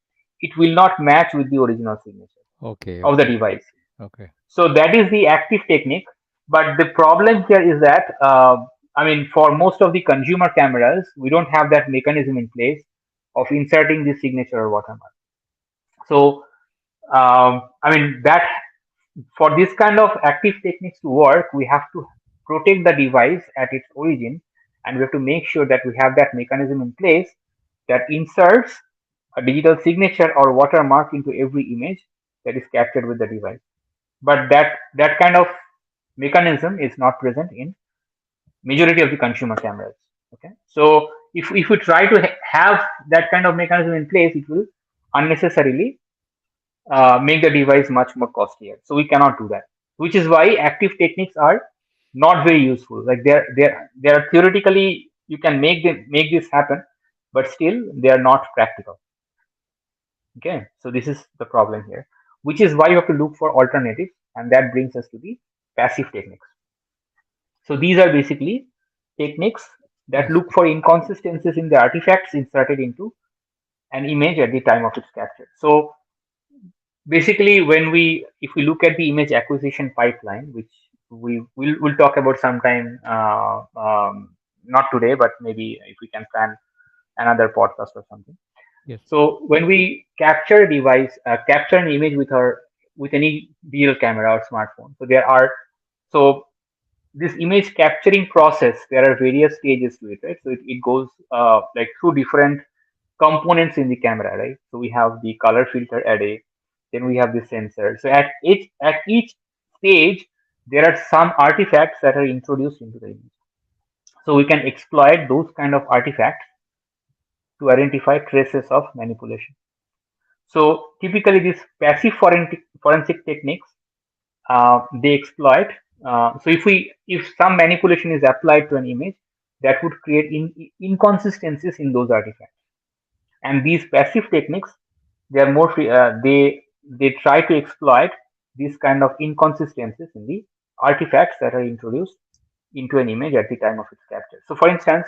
it will not match with the original signature Okay. of the Okay. device. Okay. So that is the active technique. But the problem here is that I mean, for most of the consumer cameras, we don't have that mechanism in place of inserting the signature or watermark. So I mean, that for this kind of active techniques to work, we have to protect the device at its origin, and we have to make sure that we have that mechanism in place that inserts a digital signature or watermark into every image that is captured with the device. But that kind of mechanism is not present in majority of the consumer cameras. Okay, so if we try to have that kind of mechanism in place, it will unnecessarily make the device much more costlier. So we cannot do that, which is why active techniques are not very useful. Like they're theoretically you can make this happen, but still they are not practical. Okay, so this is the problem here, which is why you have to look for alternatives, and that brings us to the passive techniques. So these are basically techniques that Yes. look for inconsistencies in the artifacts inserted into an image at the time of its capture. So basically, if we look at the image acquisition pipeline, which we'll talk about sometime, not today, but maybe if we can plan another podcast or something. Yes. So when we capture a device, capture an image with any digital camera or smartphone, so this image capturing process, there are various stages to it, right? So it goes like through different components in the camera, right? So we have the color filter array, then we have the sensor. So at each stage, there are some artifacts that are introduced into the image. So we can exploit those kind of artifacts to identify traces of manipulation. So typically, these passive forensic techniques they exploit. So if some manipulation is applied to an image, that would create inconsistencies in those artifacts. And these passive techniques, they are more they try to exploit these kind of inconsistencies in the artifacts that are introduced into an image at the time of its capture. So, for instance,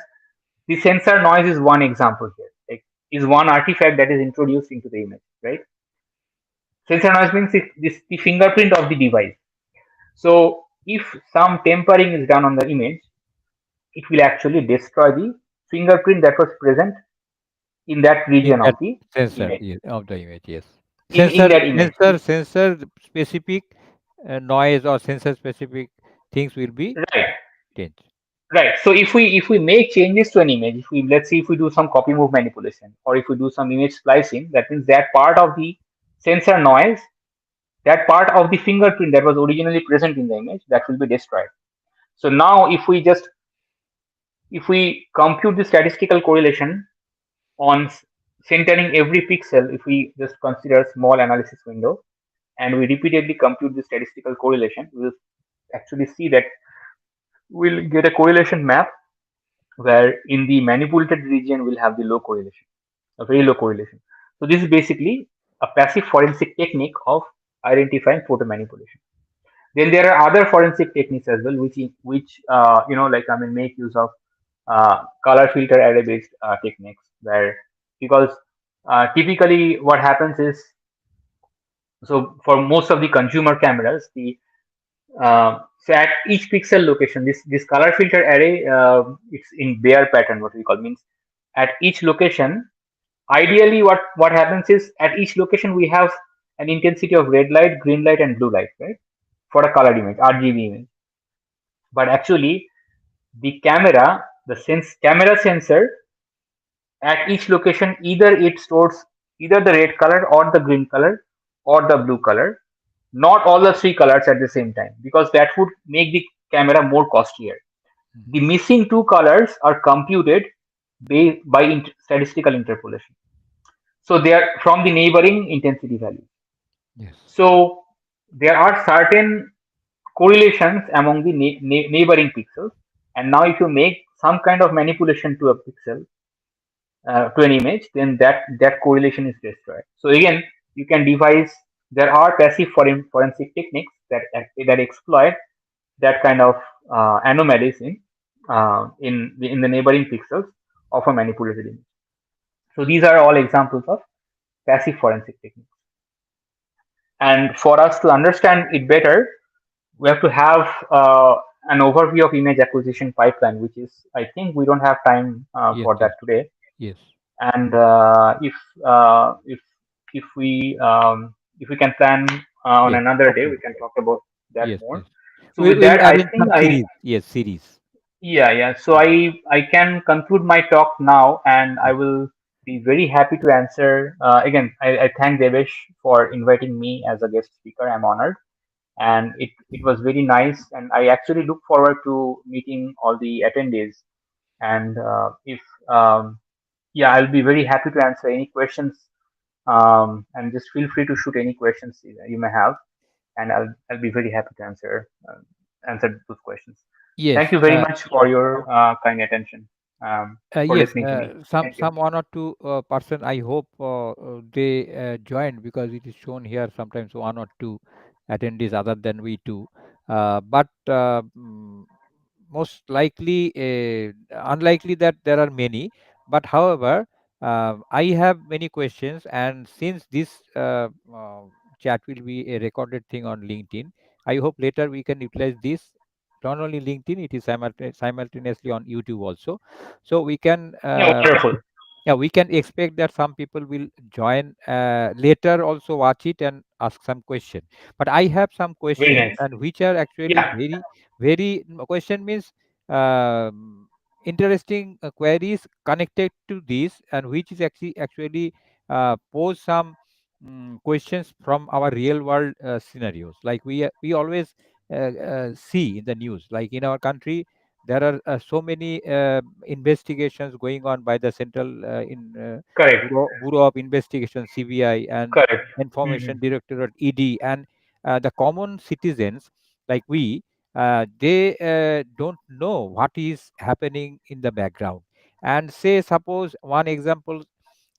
the sensor noise is one example here. Like, is one artifact that is introduced into the image, right? Sensor noise means the fingerprint of the device. So if some tempering is done on the image, it will actually destroy the fingerprint that was present in that In region that of the sensor, image. yes, of the image, yes. In Sensor, that image. sensor specific noise or sensor specific things will be Right. changed. Right. So if we make changes to an image, if we let's say if we do some copy move manipulation or if we do some image splicing, that means that part of the sensor noise, that part of the fingerprint that was originally present in the image, that will be destroyed. So now if we compute the statistical correlation on centering every pixel, if we just consider a small analysis window and we repeatedly compute the statistical correlation, we'll actually see that we'll get a correlation map where in the manipulated region we'll have the low correlation, a very low correlation. So this is basically a passive forensic technique of identifying photo manipulation. Then there are other forensic techniques as well, which like I mean make use of color filter array based techniques, where because typically what happens is, so for most of the consumer cameras, the so at each pixel location, this color filter array, it's in bare pattern, what we call, means at each location, ideally what happens is at each location we have an intensity of red light, green light, and blue light, right, for a colored image, RGB image. But actually, the camera sensor at each location, either it stores either the red color or the green color or the blue color, not all the three colors at the same time, because that would make the camera more costlier. The Mhm. missing two colors are computed by statistical interpolation. So they are from the neighboring intensity value. Yes. So there are certain correlations among the neighboring pixels. And now if you make some kind of manipulation to a pixel, to an image, then that correlation is destroyed. So again, you can devise. There are passive forensic techniques that exploit that kind of anomalies in the neighboring pixels of a manipulated image. So these are all examples of passive forensic techniques. And for us to understand it better, we have to have an overview of image acquisition pipeline, which is, I think we don't have time Yes. for that Yes. today. Yes. And if we can plan on Yes. another day, Okay. we can talk about that Yes. more. Yes. So with We will that, I arrange think some series. Yes, series. yeah. So Mm. I can conclude my talk now, and I Yes. will be very happy to answer. Again, I thank Debesh for inviting me as a guest speaker. I'm honored, and it was very nice. And I actually look forward to meeting all the attendees. And if yeah, I'll be very happy to answer any questions. And just feel free to shoot any questions you may have, and I'll be very happy to answer those questions. Thank Yes, you very much for your kind attention, for yes. listening to me. Thank you. Some one or two person. I hope they joined, because it is shown here sometimes one or two attendees other than we two. But most likely, unlikely that there are many. But however, I have many questions, and since this chat will be a recorded thing on LinkedIn, I hope later we can utilize this. Not only LinkedIn, it is simultaneously on YouTube also, so we can Yeah, wonderful. yeah, we can expect that some people will join later also, watch it and ask some question. But I have some Very questions, nice. and which are actually Yeah, very question means um, interesting queries connected to this, and which is actually pose some questions from our real world scenarios, like we always see in the news, like in our country there are so many investigations going on by the central correct, Bureau of Investigation, CBI, and correct. Information Hmm. Directorate, ED, and the common citizens like we, they don't know what is happening in the background. And say, suppose one example,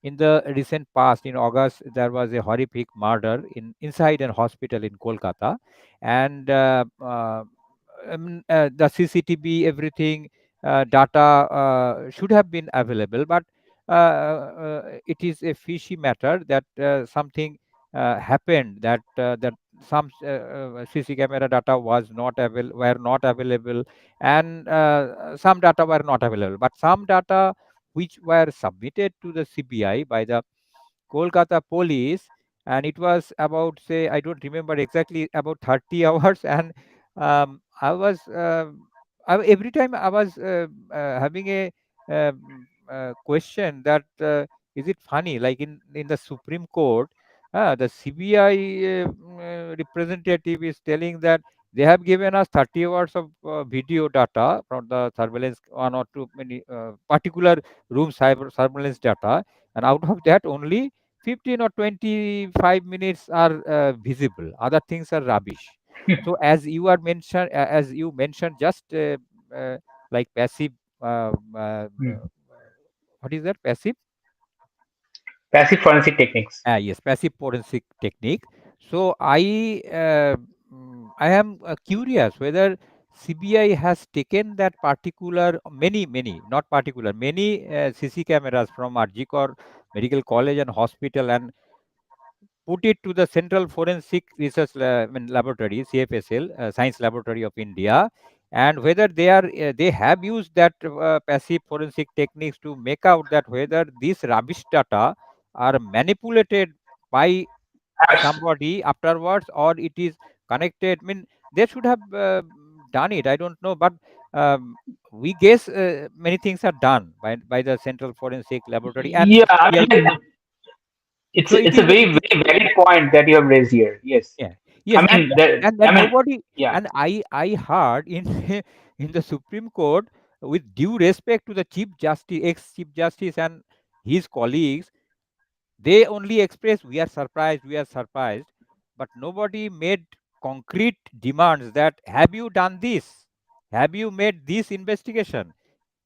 in the recent past, in August, there was a horrific murder inside an hospital in Kolkata, and the CCTV, everything, data should have been available, but it is a fishy matter that something happened, that some CC camera data were not available, and some data were not available, but some data which were submitted to the CBI by the Kolkata police, and it was about, say, I don't remember exactly, about 30 hours, and I was every time I was having a question that is it funny, like in the Supreme Court, the CBI representative is telling that they have given us 30 hours of video data from the surveillance, one or two many particular room cyber surveillance data, and out of that only 15 or 25 minutes are visible, other things are rubbish. So as you mentioned, just uh, like passive, uh, uh, Hmm. what is that, passive? Passive forensic techniques. Yes, passive forensic technique. So I am curious whether CBI has taken that particular, many, not particular, many CC cameras from Arjikor Medical College and Hospital, and put it to the Central Forensic Research Laboratory, CFSL, Science Laboratory of India, and whether they have used that passive forensic techniques to make out that whether these rubbish data are manipulated by Abs- somebody afterwards, or it is connected. I mean, they should have done it. I don't know, but um, we guess many things are done by the Central Forensic Laboratory and Yeah, I CBI. mean, like, it's So it's a very very valid point that you have raised here. Yes, yeah, I yes, mean the and I then mean nobody, yeah, and I heard in in the Supreme Court, with due respect to the Chief Justice, ex Chief Justice, and his colleagues, they only expressed, we are surprised, but nobody made concrete demands that have you done this, have you made this investigation.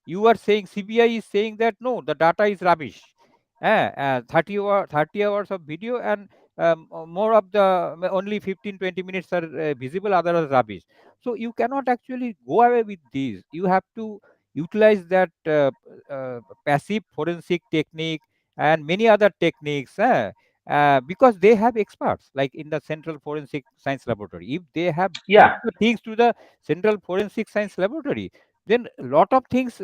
You are saying, CBI is saying that no, the data is rubbish. 30 hours of video, and more of the only 15-20 minutes are visible, other are rubbish. So you cannot actually go away with these. You have to utilize that passive forensic technique and many other techniques, because they have experts like in the Central Forensic Science Laboratory. If they have put yeah, the things to the Central Forensic Science Laboratory, then a lot of things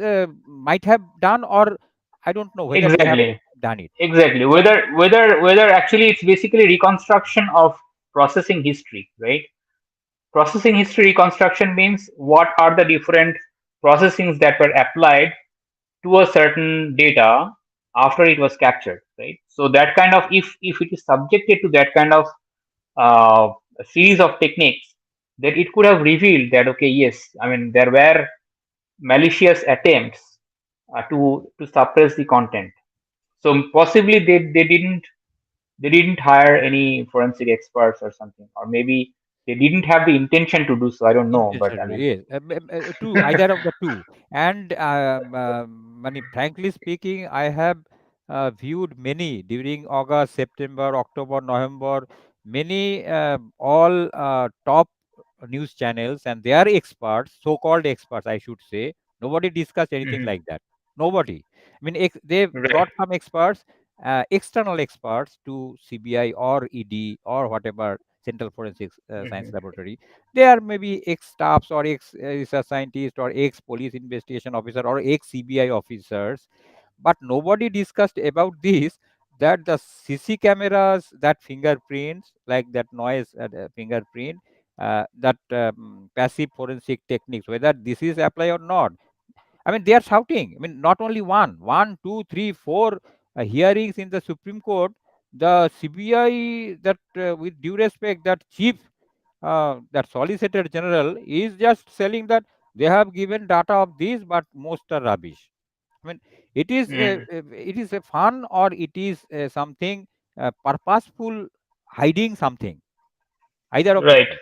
might have done, or I don't know whether they have exactly, done it. exactly. Whether actually it's basically reconstruction of processing history, right? Processing history reconstruction means what are the different processings that were applied to a certain data after it was captured, right? So that kind of, if it is subjected to that kind of uh, a series of techniques, that it could have revealed that okay, yes, I mean there were malicious attempts to suppress the content. So possibly they didn't hire any forensic experts or something, or maybe they didn't have the intention to do so. I don't know, but I Intentionally, mean, yes. Two, either of the two. And frankly speaking, I have viewed many during August, September, October, November, many all top news channels, and they are experts, so-called experts, I should say. Nobody discussed anything Mhm. like that. Nobody. I mean, they Right. brought some experts, external experts to CBI or ED or whatever Central Forensics Science Mhm. Laboratory. They are maybe ex-staffs or ex-research scientists or ex-police investigation officer or ex-CBI officers, but nobody discussed about this, that the CC cameras, that fingerprints, like that noise fingerprint, that passive forensic techniques, whether this is apply or not. I mean, they are shouting. I mean, not only one, two, three, four hearings in the Supreme Court. The CBI, that with due respect, that chief, that Solicitor General is just selling that they have given data of this, but most are rubbish. I mean, Mhm. it is a fun, or it is something purposeful, hiding something, either of the Right. two.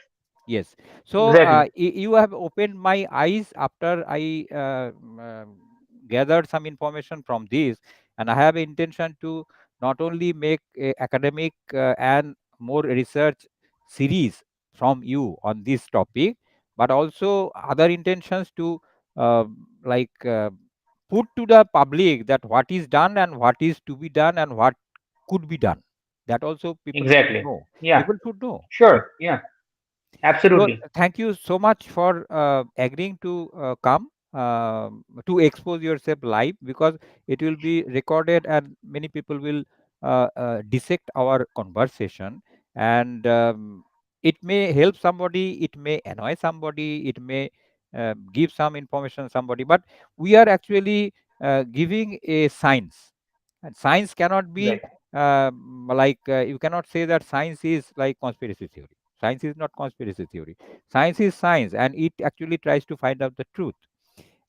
Yes. So Exactly. you have opened my eyes after I gathered some information from this, and I have intention to not only make a academic and more research series from you on this topic, but also other intentions to uh, like put to the public that what is done and what is to be done and what could be done. That also people should Exactly. know. Yeah. People should know. Sure. Yeah. So Absolutely. thank you so much for agreeing to come to expose yourself live, because it will be recorded and many people will dissect our conversation, and it may help somebody, it may annoy somebody, it may give some information somebody, but we are actually giving a science, and science cannot be Right. you cannot say that science is like conspiracy theory. Science is not conspiracy theory. Science is science, and it actually tries to find out the truth.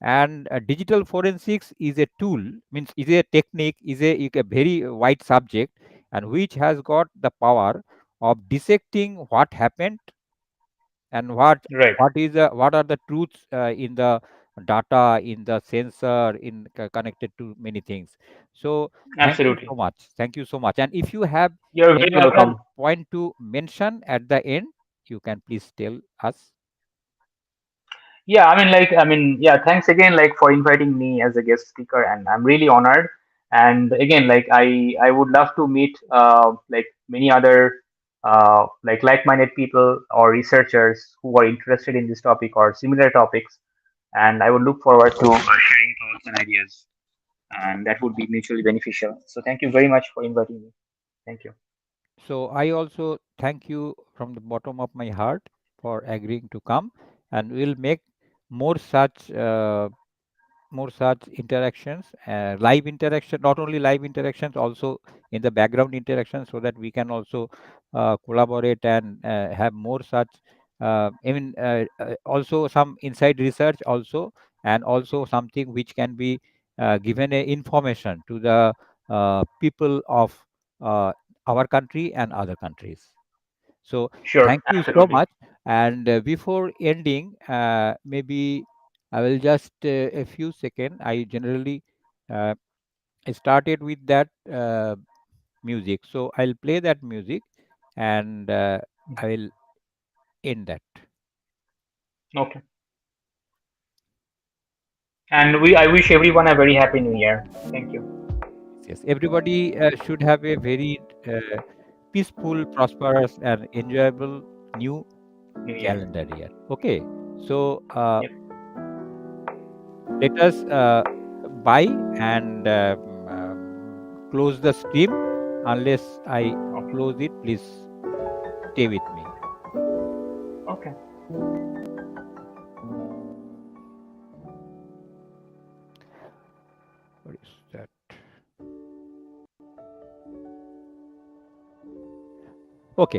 And digital forensics is a tool, means is a technique, is a very wide subject, and which has got the power of dissecting what happened, and Right. what are the truths in the data, in the sensor, in connected to many things. So thank you Absolutely. so much, thank you so much. And if you have You're any very other welcome. point to mention at the end, you can please tell us. Yeah, yeah, thanks again, like, for inviting me as a guest speaker, and I'm really honored. And again, like, I would love to meet like many other like-minded people or researchers who are interested in this topic or similar topics. And I would look forward to sharing thoughts and ideas, and that would be mutually beneficial. So thank you very much for inviting me. Thank you. So I also thank you from the bottom of my heart for agreeing to come, and we'll make more such interactions, live interaction, not only live interactions, also in the background interactions, so that we can also collaborate and have more such, also some inside research also, and also something which can be given a information to the people of uh, our country and other countries. So Sure, thank you so absolutely. much. And before ending, maybe I will just a few seconds. I generally uh, started with that music. So I'll play that music, and I will end that. Okay. And I wish everyone a very happy new year. Thank you. Yes, everybody should have a very peaceful, prosperous, and enjoyable new New year. calendar year. Okay. So Yep. let us buy and close the stream. Unless I Okay. close it, please stay with me. Okay. What is that?